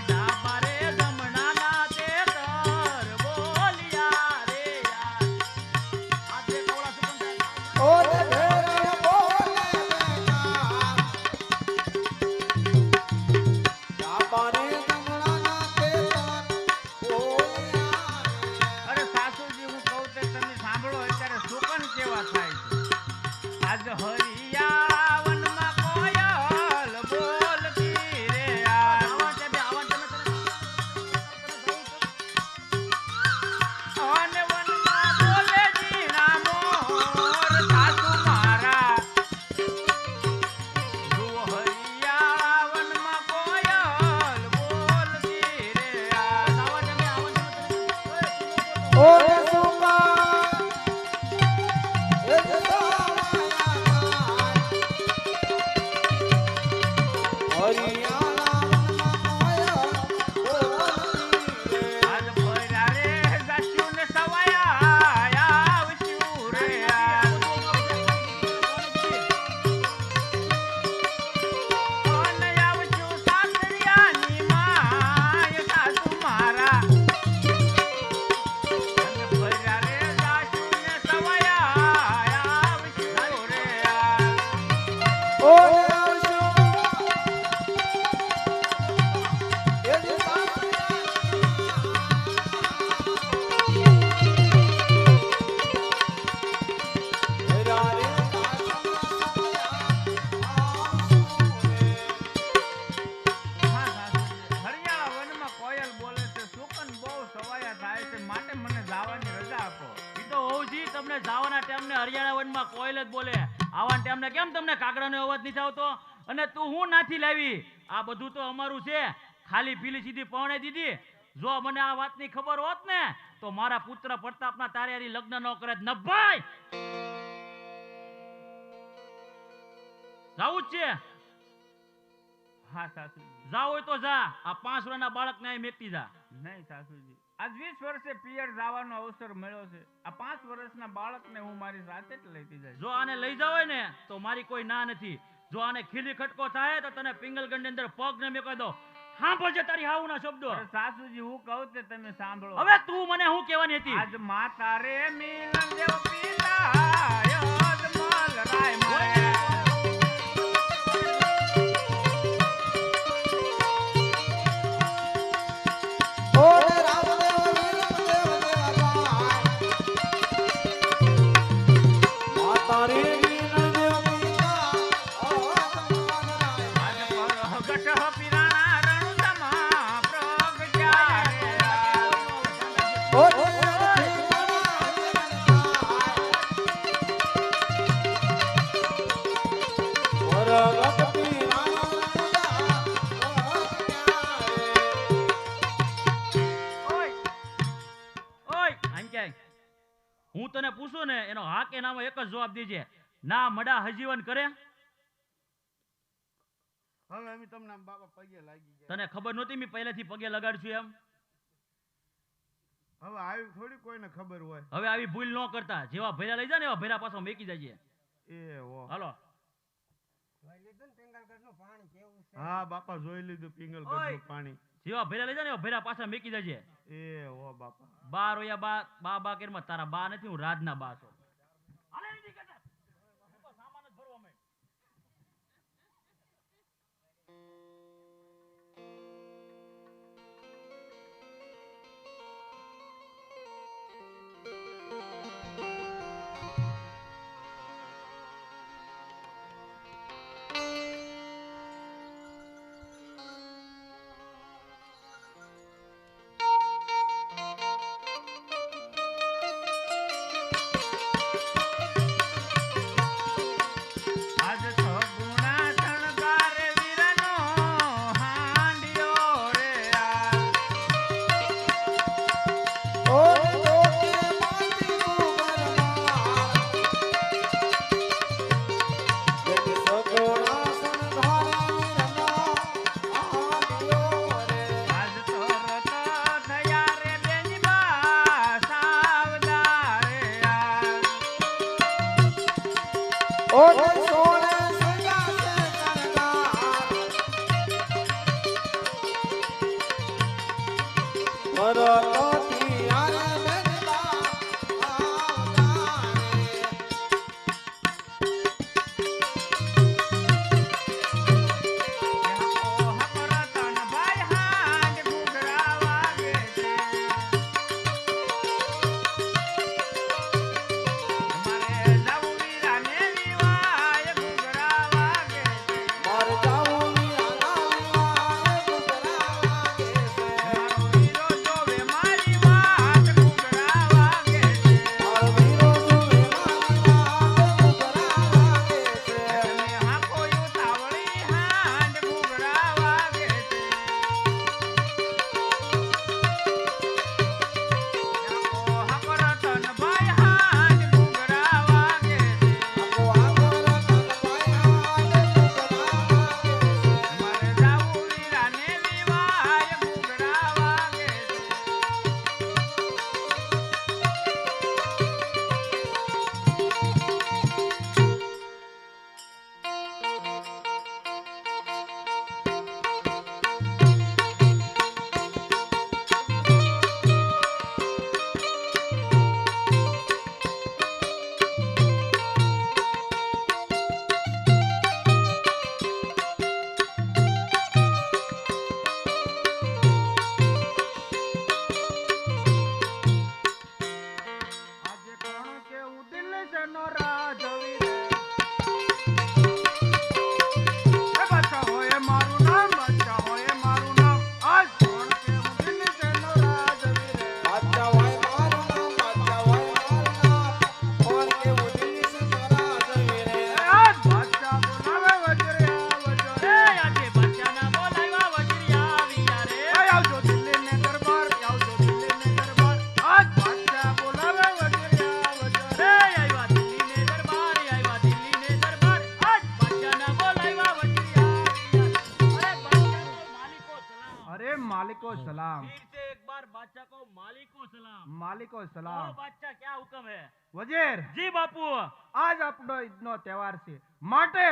તમને જવાના ટાઈમને હરિયાણા વનમાં કોઈલ જ બોલે, આવા ટાઈમને કેમ તમને કાગડાનો અવાજ નથી આવતો? અને તું હું નાથી લાવી? આ બધું તો અમારું છે, ખાલી પીલી સીધી પહોણે દીધી. જો મને આ વાતની ખબર હોત ને તો મારા પુત્ર પ્રતાપના તારે હારી લગ્ન ન કરે. નભાઈ જાવું જ છે? હા સાસુજી. જાવ હોય તો જા, આ 5 વર્ષના બાળકને અહીં મેકતી જા. નહીં સાસુજી, આજ 20 વર્ષે પિયર જવાનો અવસર મળ્યો છે. આ 5 વર્ષના બાળકને હું મારી સાથે જ લેતી જઈશ. જો આને લઈ જાવ હોય ને તો મારી કોઈ ના નથી. જો આને ખીલી ખટકો થાય તો તને પિંગલગઢની અંદર પગ ને મેકાઈ દો. સાંભળજે તારી હાઉના શબ્દો. અરે સાસુજી, હું કહું તે તમે સાંભળો. હવે તું મને શું કહેવાની હતી? આજ માતા રે મિલન દેવ પિતા યજમલ રાય મારે. હું તને પૂછું ને એનો હા કે નામાં એક જ જવાબ દેજે. ના મડા હજીવન કરે? હવે અમે તમને બાપા પગે લાગી ગયા. તને ખબર નહોતી મેં પહેલેથી પગે લગાડશું એમ? હવે આવી થોડી કોઈને ખબર હોય. હવે આવી ભૂલ ન કરતા. જેવા ભેરા લઈ જા ને એવા ભેરા પાછો મેકી જજે. એ હો. હાલો. હા બાપા, જોઈ લીધું પિંગલગઢનું પાણી. જેવા ભેરા લઈ જા ને એવા ભેરા પાછા મેકી જજે. એ હો બાપા. બા રોયા બા કેરમાં તારા બા નથી, હું રાજના બા છું. मालिको ओ सलाम। बादशाह क्या हुक्म है? વજીર, જી બાપુ. આજ આપણો ઈદનો તહેવાર છે, માટે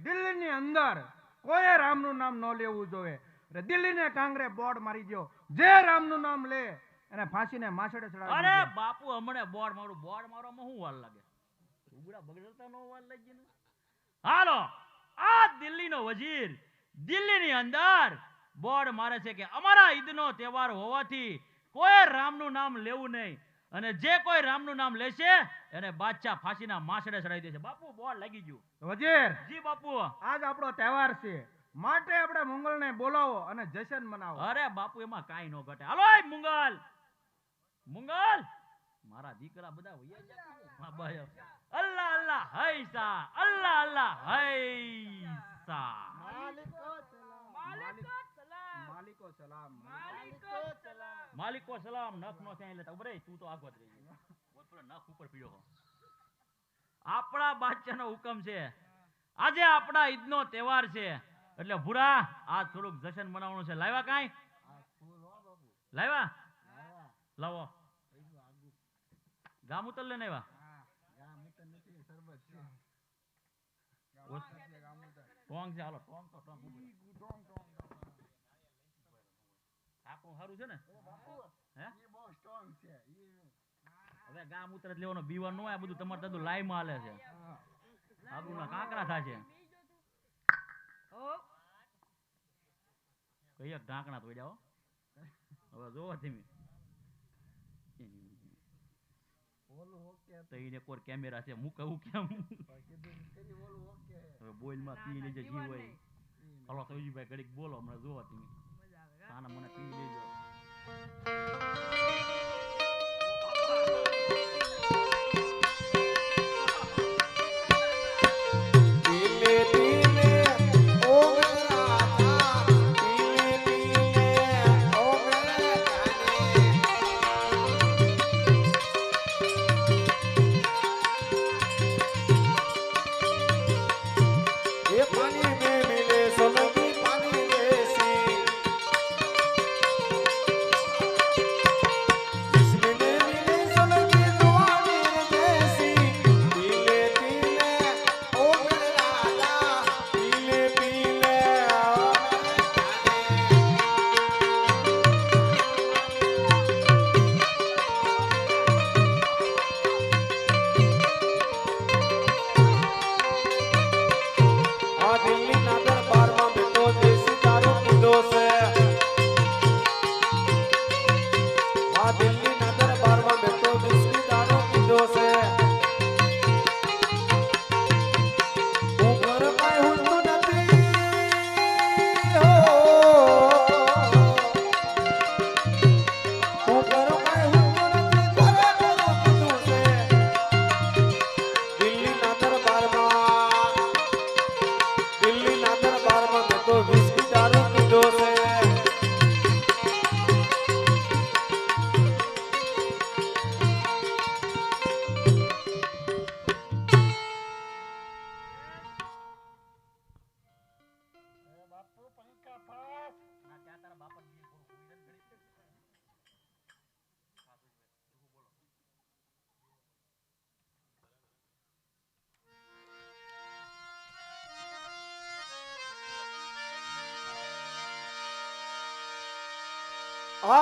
દિલ્હીની અંદર કોઈ રામનું નામ ન લેવું જોઈએ. એટલે દિલ્હીને કાંગરે બોર્ડ મારી દો, જે રામનું નામ લે એને ફાંસીને માછડે ચડાવી અરે દેજો. બાપુ હમણે બોર્ડ મારવામાં શું વાર લાગે? ઉગડા બગડતા નો વાર લાગી ને. હાલો, આ દિલ્હીનો વજીર દિલ્હીની અંદર બોર્ડ મારે છે કે અમારા ઈદનો તહેવાર હોવાથી કોઈ રામનું નામ લેવું નહીં, અને જે કોઈ રામનું નામ લેશે એને બાદશાહ ફાંસીના માછડે ચડાવી દેશે. બાપુ બોર્ડ લાગી ગયું. વજીર, જી બાપુ. આજ આપણો તહેવાર છે, માટે આપણે મંગળને બોલાવો અને જશ્ન મનાવો. અરે બાપુ એમાં કાંઈ ન ઘટે. હાલો એ મુંગલ, મુંગલ, મારા દીકરા બધા વૈયા ગયા. હા, ભાઈ. અલ્લાહ અલ્લાહ હૈસા, અલ્લાહ અલ્લાહ હૈસા. માલિકો સલામ. માલિકો સલામ. નખ નો ત્યાં લેતા ઉભરે, તું તો આગળ રહી ગયો. બોલ પેલો નખ ઉપર પીડ્યો હો. આપણા બાદશાહનો હુકમ છે, આજે આપણા ઈદનો તહેવાર છે, એટલે ભૂરા આજ થોડુંક જશ્ન મનાવવાનું છે. લાવ્યા કાંઈ? લાવ્યા? લાવો. ગામ ઉતર લે ને આવ્યા. ટોંગ છે, હાલો ટોંગ તો ટોંગ ઉપર. આપણું સારું છે ને? હે? હવે ગામ ઉતર એટલે લેવાનો બીવા નો આ બધું તમારે દાદુ લાઈ માં હાલે છે. આબુના કાંકરા થાય છે. કઈ એક ઢાંકણા તો જાઓ. હવે જોવો ધીમી. તો એને કોર કેમેરા છે, મૂકવું કેમ? હવે બોલમાં પી લેજો જી હોય. હલો તો ભાઈ ઘડીક બોલો, હમણાં જોવો તમે. સાના મને પી લેજો.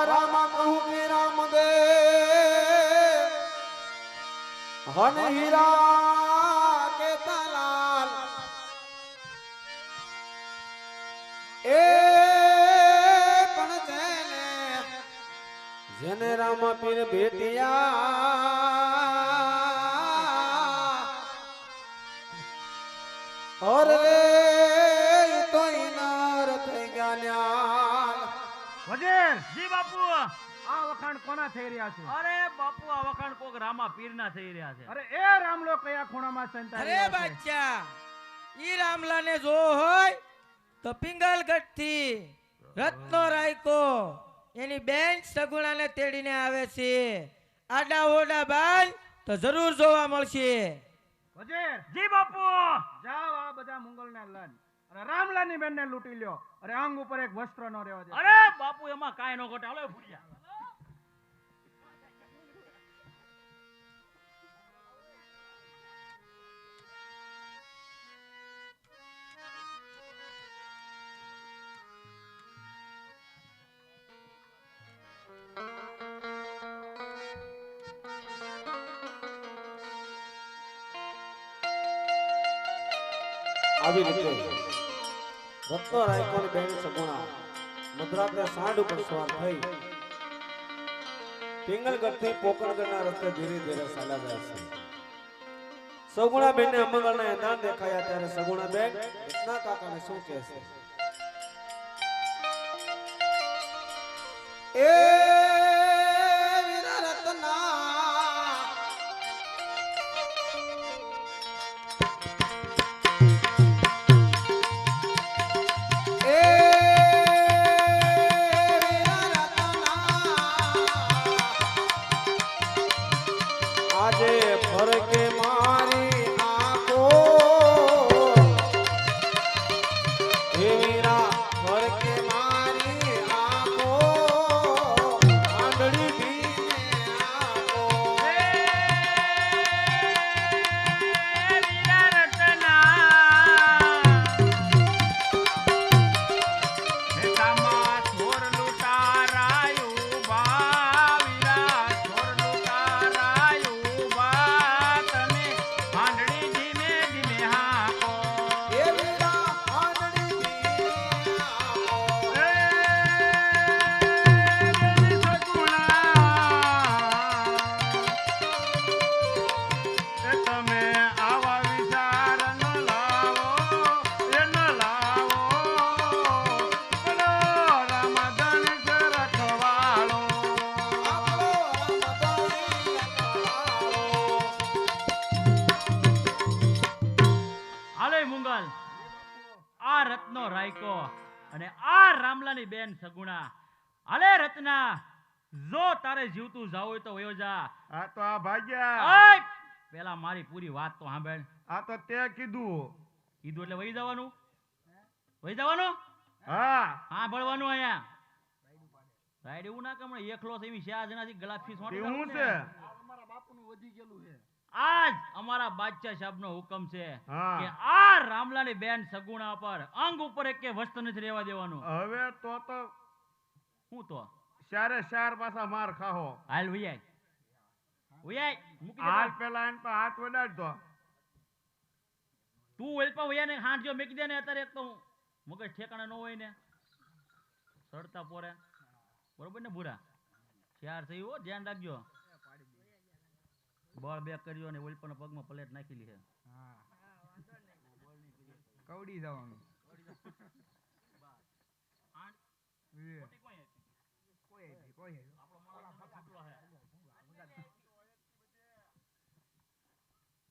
રામ કહું કે રામ દે હન હીરા કે તલાલ એ પણ જેને રામ પીર ભેટિયા અરે તો ઇનાર થઈ ગયા. વજીર, જી બાપુ. આ વખાણ કોના થઈ રહ્યા છે? અરે બાપુ આ વખાણ કોક રામા પીરના થઈ રહ્યા છે. અરે એ રામલો કયા ખૂણામાં સંતાઈ અરે રહ્યો છે? બાદશાહ, ઈ રામલાને જો હોય તો પિંગલગઢ થી રત્નો રાયકો એની બેન સગુણાને તેડીને આવે છે. આડા ઓડા બાલ તો જરૂર જોવા મળશે. વજીર, જી બાપુ. જાઓ આ બધા મુંગલને લન અને રામલાની બેનને લૂંટી લ્યો. અરે અંગ ઉપર એક વસ્ત્ર ન રહેવા દે. અરે બાપુ એમાં કાંઈ ન ઘટે. હાલો ભૂરિયા. આવી રીતે રત્નો રાયકોની બેન સગુણા મધરાતે સાંડ ઉપર સવાર થઈ પિંગલગઢથી પોકરણગઢના રસ્તે ધીરે ધીરે ચાલ્યા જાય છે. સગુણા બેનને અમંગળના એંધાણ દેખાયા ત્યારે સગુણા બેન રત્ના કાકાને શું કહે છે? એ વીરા રત્ના આજે ફરકે મારી આંખો હે વીરા ફરકે મારી આંખો આંધળી ભીને આંખો હે વીરા આંધળી ભીને આંખો તમે આવા વિચાર ન લાવો એ ન લાવો બોલો રામધન રખવાળો આપણો રામધણી રખવાળો. હાલે મુંગલ આ રત્નો રાયકો અને આ રામલાની બેન સગુણા. હાલે રત્ના, જો તારે જીવતું જાવ હોય તો વયો જા. આ તો આ ભાગ્યા ઓય! પેલા મારી પૂરી વાત તો સાંભળ. આ તો તે કીધું કીધું એટલે વહી જવાનું. વહી જવાનું હા સાંભળવાનું અહીંયા. રાઈડ એવું ના કમણે એકલો છે એવી 4 જણાથી ગલાફી તે હું છે આજ અમારા બાદશાહ સાહેબનો હુકમ છે હા. કે આ રામલાની બેન સગુણા પર અંગ ઉપર એક વસ્તુ નથી રહેવા દેવાનું. હવે તો હું તો ચારે ચાર પાછા માર ખાહો હાલ વૈયાય વૈયાય મૂકી દે. હાલ પેલા એને પર હાથ વડાડતો તું વેલપા વૈયાને હાથ જો મૂકી દે ને અત્યારે એક તો મગજ ઠેકાણા ન હોય ને સડતા પોરે બરોબર ને ભૂરા 4 થઈ હો ધ્યાન રાખજો. બળ બે કર્યો ને ઓલપાના પગમાં પ્લેટ નાખેલી છે. કવડી જવાનું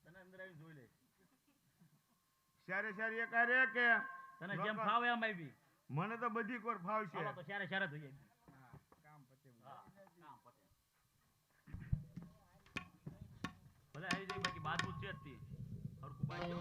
તને અંદર આવીને જોઈ લે. ચારે ચાર એક હારે કે તને જેમ ફાવે એમ આવી. મને તો બધી કોર ફાવશે હાલો તો ચારે ચારે જોઈએ. ભલે આવી જાય બાકી બાજુ છે જ તે. હરખું બાજુ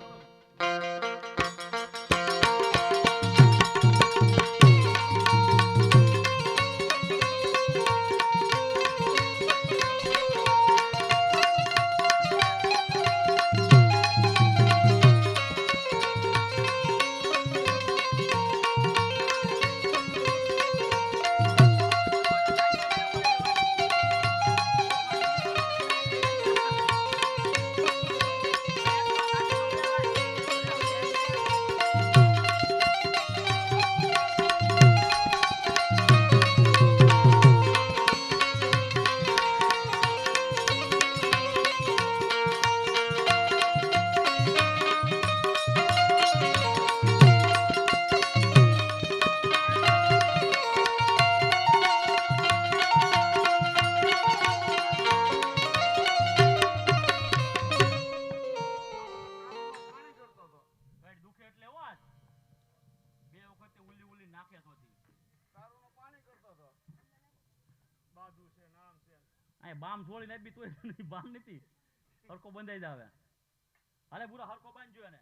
બામ છોડીને બી તોય બામ નથી. હરકો બંધાઈ જાવે. હાલે પૂરા હરકો બાંધજો એને.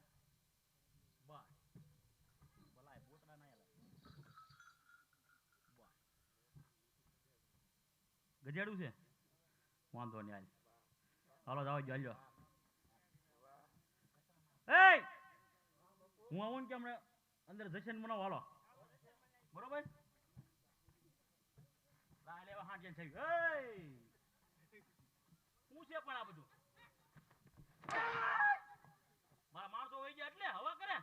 બસ ભલાય બોતરા ના આલે. બસ ગજેડું છે વાંધો નહીં. હાલ હાલો જાવ જલ્યો. એ હું આવું ને કે હમણાં અંદર જશે ને બનાવો. હાલો બરોબર રાહ લેવા હાજર થઈ. શું છે પણ આ બધું મારા માણસો હોય ગયા એટલે હવા કરે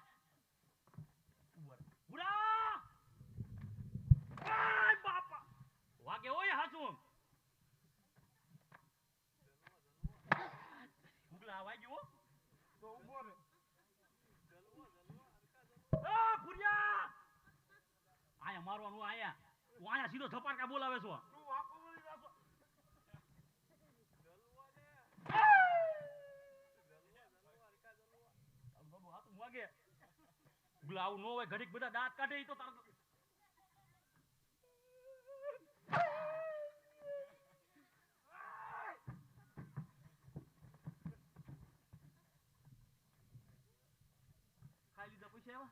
મારવાનું આયા તું આયા સીધો થપાડકા બોલાવે છો હાથ વાગે આવું ન હોય ઘડીક બધા દાંત કાઢે ઈ તો તાર ખાઈ લીધા પૈસા એવા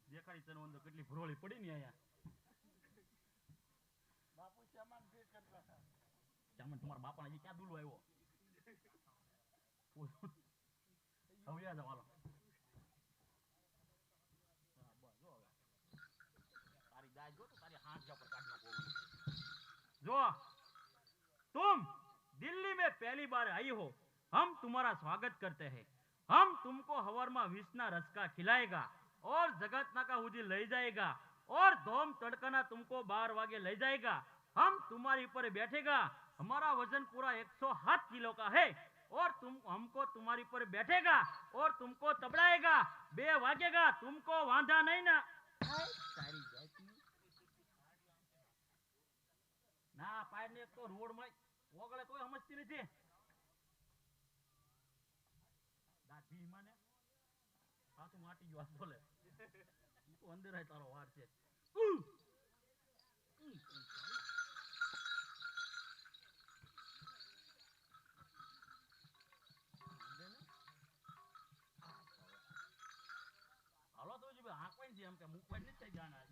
દેખાડી તને અંદર કેટલી ભરોળી પડી ને આયા બાપુ ચામન જે કરતા હતા ચામન તમારા બાપાને હજી ક્યાં દુલો આવ્યો હવે યાદ આવો તારી દાય જો તો તારી હાથ જા પર કાઢ નાખો જો तुम दिल्ली में पहली बार आई हो हम तुम्हारा स्वागत करते हैं हम तुमको हवर में विषना रस का खिलाएगा और जगत नाका हुजी लई जाएगा और धोम तड़कना तुमको 12 वागे ले जाएगा हम तुम्हारी ऊपर बैठेगा हमारा वजन पूरा 107 किलो का है और तुम हमको तुम्हारी पर बैठेगा और तुमको तबड़ाएगा 2 वागेगा तुमको वांधा नहीं ना ના પાડ ને તો રોડ માં ઓગળે કોઈ સમજતી નથી દાઢી માને પાછું માટી ગયો બોલે ઈ તો અંદર આય તારો વાર છે હાલો તો જી આંકવાઈ છે એમ કે મુકવાઈ નથી થઈ જાના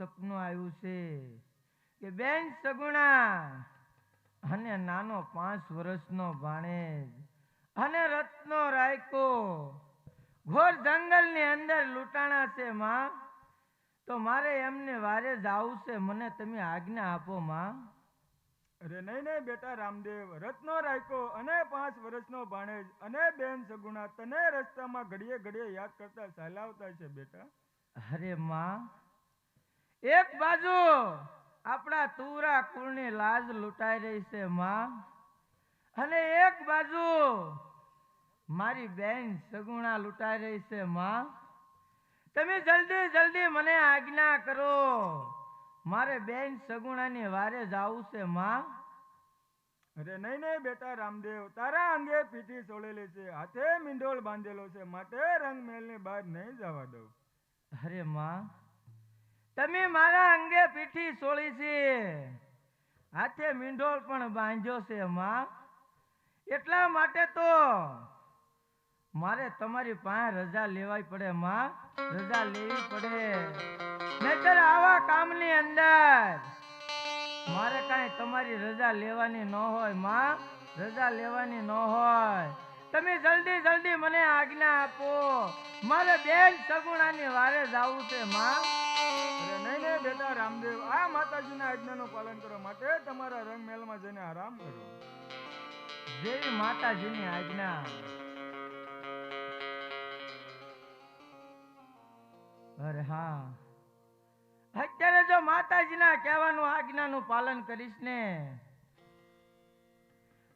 સપનું આવ્યું છે કે બેન સગુણા અને નાનો 5 વર્ષનો ભાણેજ અને રત્નો રાયકો ઘોર જંગલની અંદર લૂંટાણા છે માં. તો મારે એમને વારે જાવું છે, મને તમે આજ્ઞા આપો માં. અરે નહીં નહીં બેટા રામદેવ, રત્નો રાયકો અને 5 વર્ષનો ભાણેજ અને બેન સગુણા તને રસ્તામાં ઘડીએ ઘડીએ યાદ કરતા ચાલાવતા છે બેટા. અરે માં, એક બાજુ આપણા તુરા કુળની લાજ લૂંટાઈ રહી છે માં, અને એક બાજુ મારી બેન સગુણા લૂંટાઈ રહી છે માં. તમે જલ્દી જલ્દી મને આજ્ઞા કરો, મારે બેન સગુણાની વારે જાવું છે માં. અરે નહીં નહીં બેટા રામદેવ, તારા અંગે પીઠી સોળેલી છે, હાથે મીંડોળ બાંધેલો છે, માટે રંગમહેલની બહાર નહીં જવા દઉં. અરે માં, તમે મારા અંગે પીઠી સોળી છે, હાથે મીંઢોળ પણ બાંધ્યો છે માં. એટલા માટે તો મારે તમારી પાસે રજા લેવાય પડે માં, રજા લેવી પડે. નહીતર આવા કામની અંદર મારે કાંઈ તમારી રજા લેવાની ન હોય માં, રજા લેવાની ન હોય. તમે જલ્દી જલ્દી મને આજ્ઞા આપો, મારે બેન સગુણાની વારે જાવું છે માં. અરે નહીં નહીં બેટા રામદેવ, આ માતાજીના આજ્ઞાનું પાલન કરવા માટે તમારા રંગમહેલમાં જઈને આરામ કરો. જેવી માતાજીની આજ્ઞા. અરે હા, અત્યારે જો માતાજીના કહેવાનું આજ્ઞાનું પાલન કરીશ ને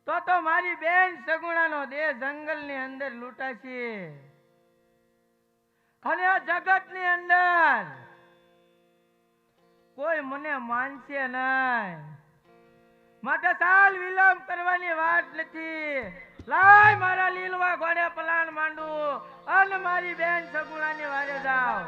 તો મારી બેન સગુણાનો દેહ જંગલની અંદર લૂંટાશે, અને આ જગતની અંદર કોઈ મને માનશે નહીં. માટે ચાલ, વિલંબ કરવાની વાત નથી. લાય મારા લીલવા ઘોડે પલાણ માંડું અને મારી બેન સગુણાની વારે જાવ.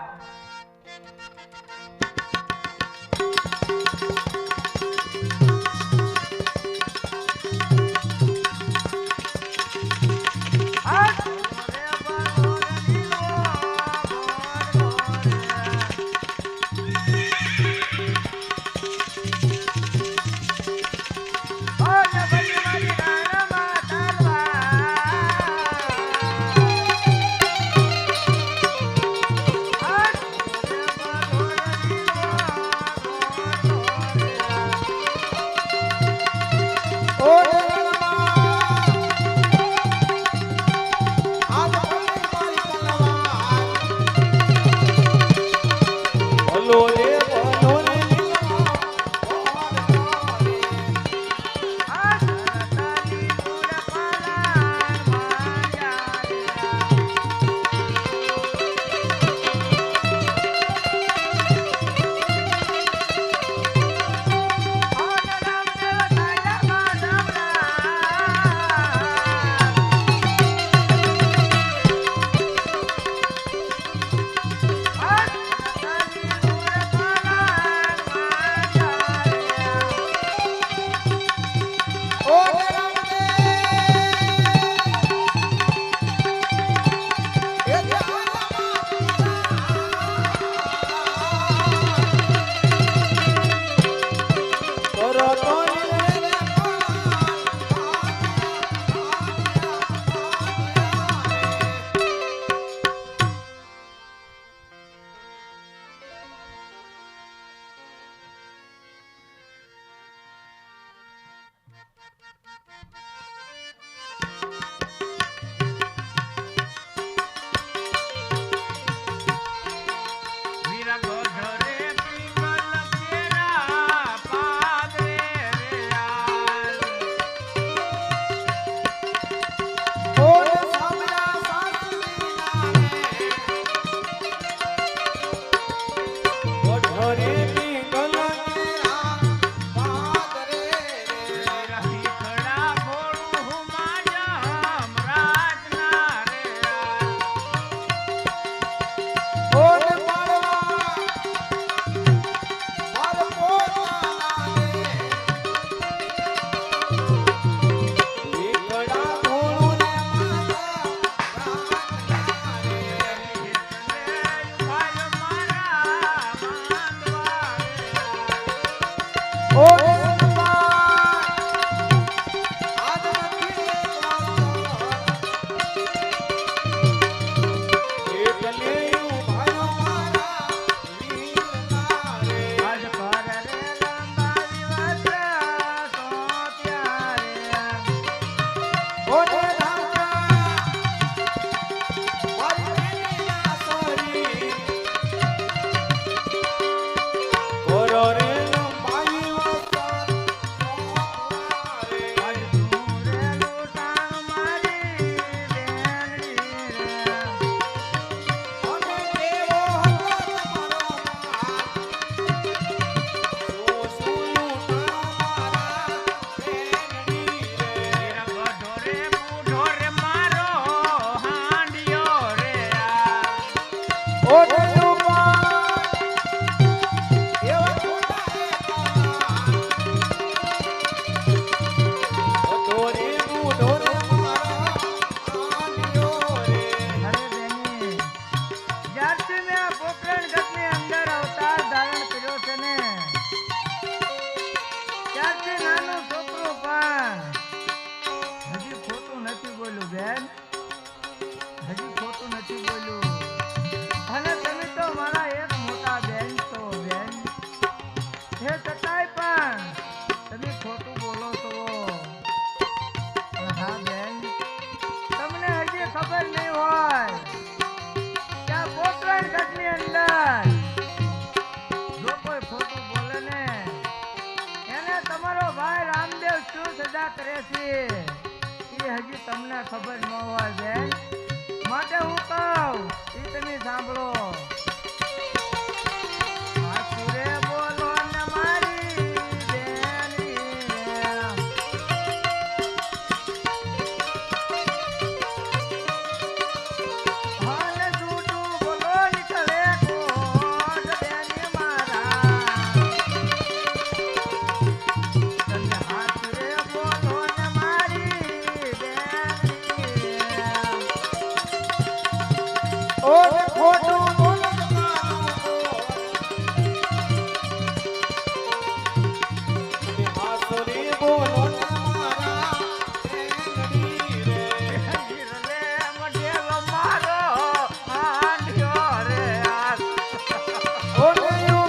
હે છતાંય પણ તમે ખોટું બોલો છો. પણ હા બેન, તમને હજી ખબર નહીં હોય કે આ પોકરણ ગઢની અંદર જો કોઈ ખોટું બોલે ને એને તમારો ભાઈ રામદેવ શું સજા કરે છે એ હજી તમને ખબર ન હોય બેન. માટે હું કહું એ તમે સાંભળો. આસુરે બોલો ને મારી બેની, હાલે જૂઠું બોલો નીકળે કોટ બેની મારા. તમે આસુરે બોલો ને મારી બેની, ઓ ખોટું બોલો તમે હાસુરી બોલો ને મારા બેનડી રે. હિરલે મઢેલો મારો આંધ્યો રે આ. ઓ નયો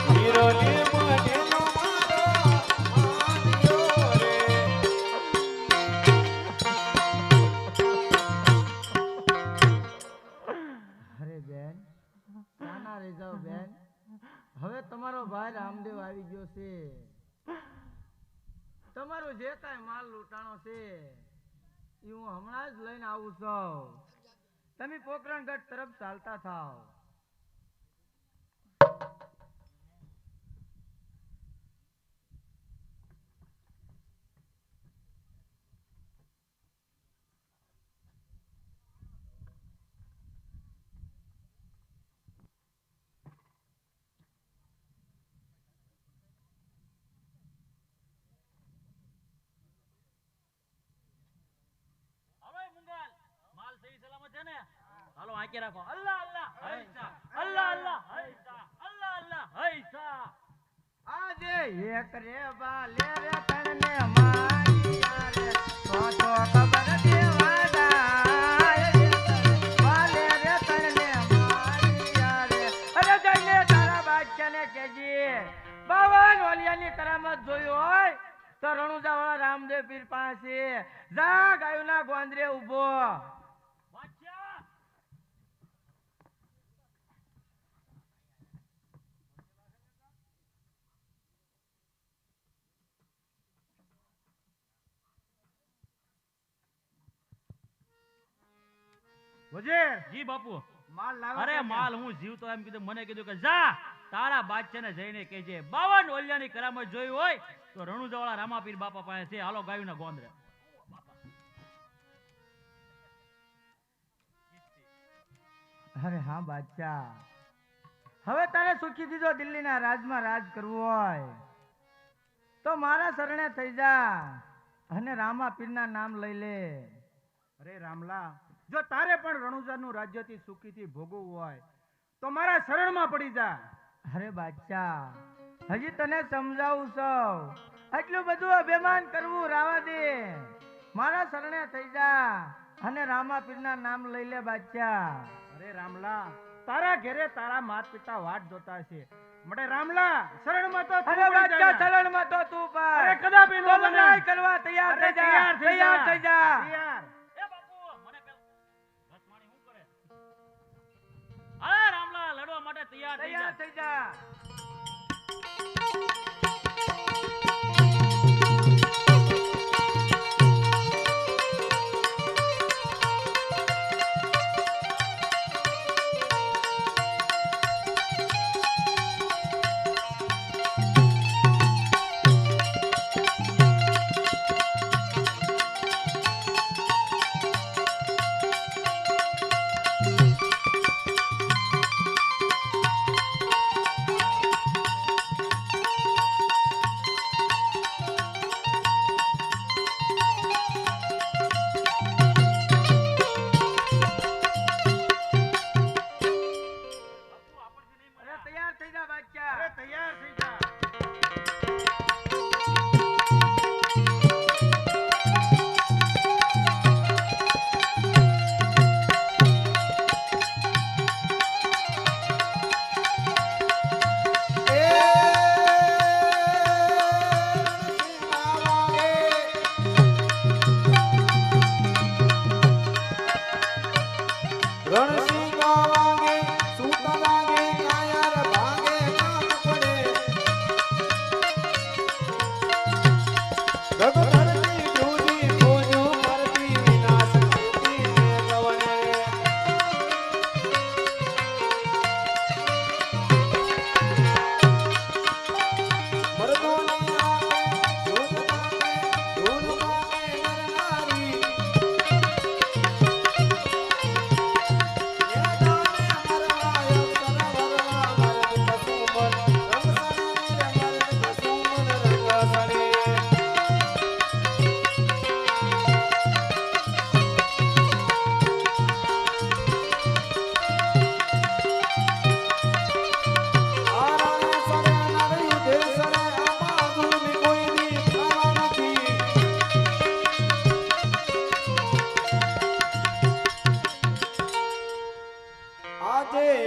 હીરોલી મઢેલો મારો આંધ્યો રે. અરે બેન, નાના રહી જાઓ બેન. હવે તમારો ભાઈ રામદેવ આવી ગયો છે. તમારો જે કાંઈ માલ લૂંટાણો છે એ હું હમણાં જ લઈને આવું છું. તમે પોકરણગઢ તરફ ચાલતા થાવ. હવે મુંગલ માલ સહી સલામત છે ને? હાલો આંકે રાખો. અલ્લાહ અલ્લાહ હૈસા, અલ્લાહ અલ્લાહ હૈસા, અલ્લાહ અલ્લાહ હૈસા. આજે એક રે બાલે રે તણને મારિયા રે, તો ખબર દેવાના. બાલે રે તણને મારિયા રે. અરે જઈને તારા બાદશાહને કહેજે, 52 ઓલિયાની કરામત જોયું હોય તો રણુજાવાળા રામદેવ પીર પાસે જા ગાયુના ગોંદરે ઊભો. બાદશાહ વજીર જી બાપુ. માલ લાવો. અરે માલ હું જીવતો એમ કીધું, મને કીધું કે જા તારા બાદશાહને જઈને કહેજે 52 ઓલિયાની કરામત જોઈ હોય તો રણુજાવાળા રામાપીર બાપા પાસે છે. હાલો ગાયુના ગોંદરે. અરે હા બાદશાહ, હવે તારે સુખી દીધો દિલ્હીના રાજમાં રાજ કરવું હોય તો મારા શરણે થઈ જા અને રામા પીરના નામ લઈ લે. અરે રામલા, જો તારે પણ રણુજાનું રાજ્યથી સુખીથી ભોગવવું હોય તો મારા શરણમાં પડી જા. અરે બાદશાહ, હજી તને સમજાવું છું, આટલું બધું અભિમાન કરવું રાવા દે. મારા શરણે થઈ જા અને રામા પીરના નામ લઈ લે બાદશાહ. અરે રામલા, તારા ઘેરે તારા માત પિતા વાટ જોતા છે. માટે રામલા, શરણમાં તો તું અરે પડી બાદશાહ, જા. શરણમાં તો તું પર અરે કદાપી નો તો બને. લડાઈ કરવા તૈયાર અરે થઈ જા, તૈયાર થઈ જા. તૈયાર. એ બાપુ મને પેલા રસમાણી શું કરે? અરે રામલા લડવા માટે તૈયાર થઈ જા. તૈયાર થઈ જા.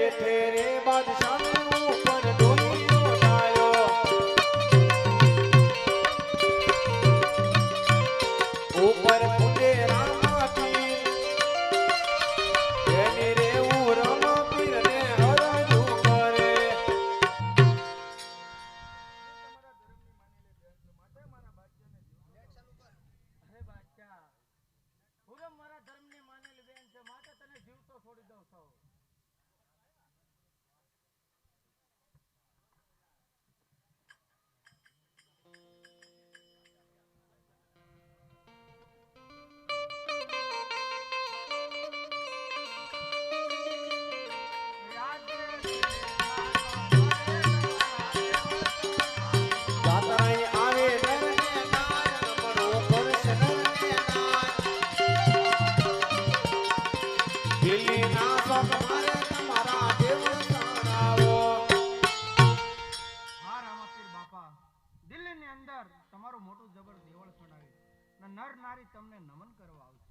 બેઠે રે બાદશાહની ઉપર ડોલીઓ ડાયો ઉપર ફૂટે રામાથી એની રે હું રમા પીરને હરાજુ કરે અરે બાદશાહ પૂરમ મારા ધર્મની માનેલી બેન છે માટે તને જીવતો છોડી દઉં છું જાતરાઈ આવે નરને નાય રમણો કરશે નરને નાય દિલ્હી ના પગ મારે તમારા દેવળ સાણાવો હા રામાપીર બાપા દિલ્હીની અંદર તમારું મોટું જબર દેવળ ચડાવ્યું ને નર નારી તમને નમન કરવા આવશે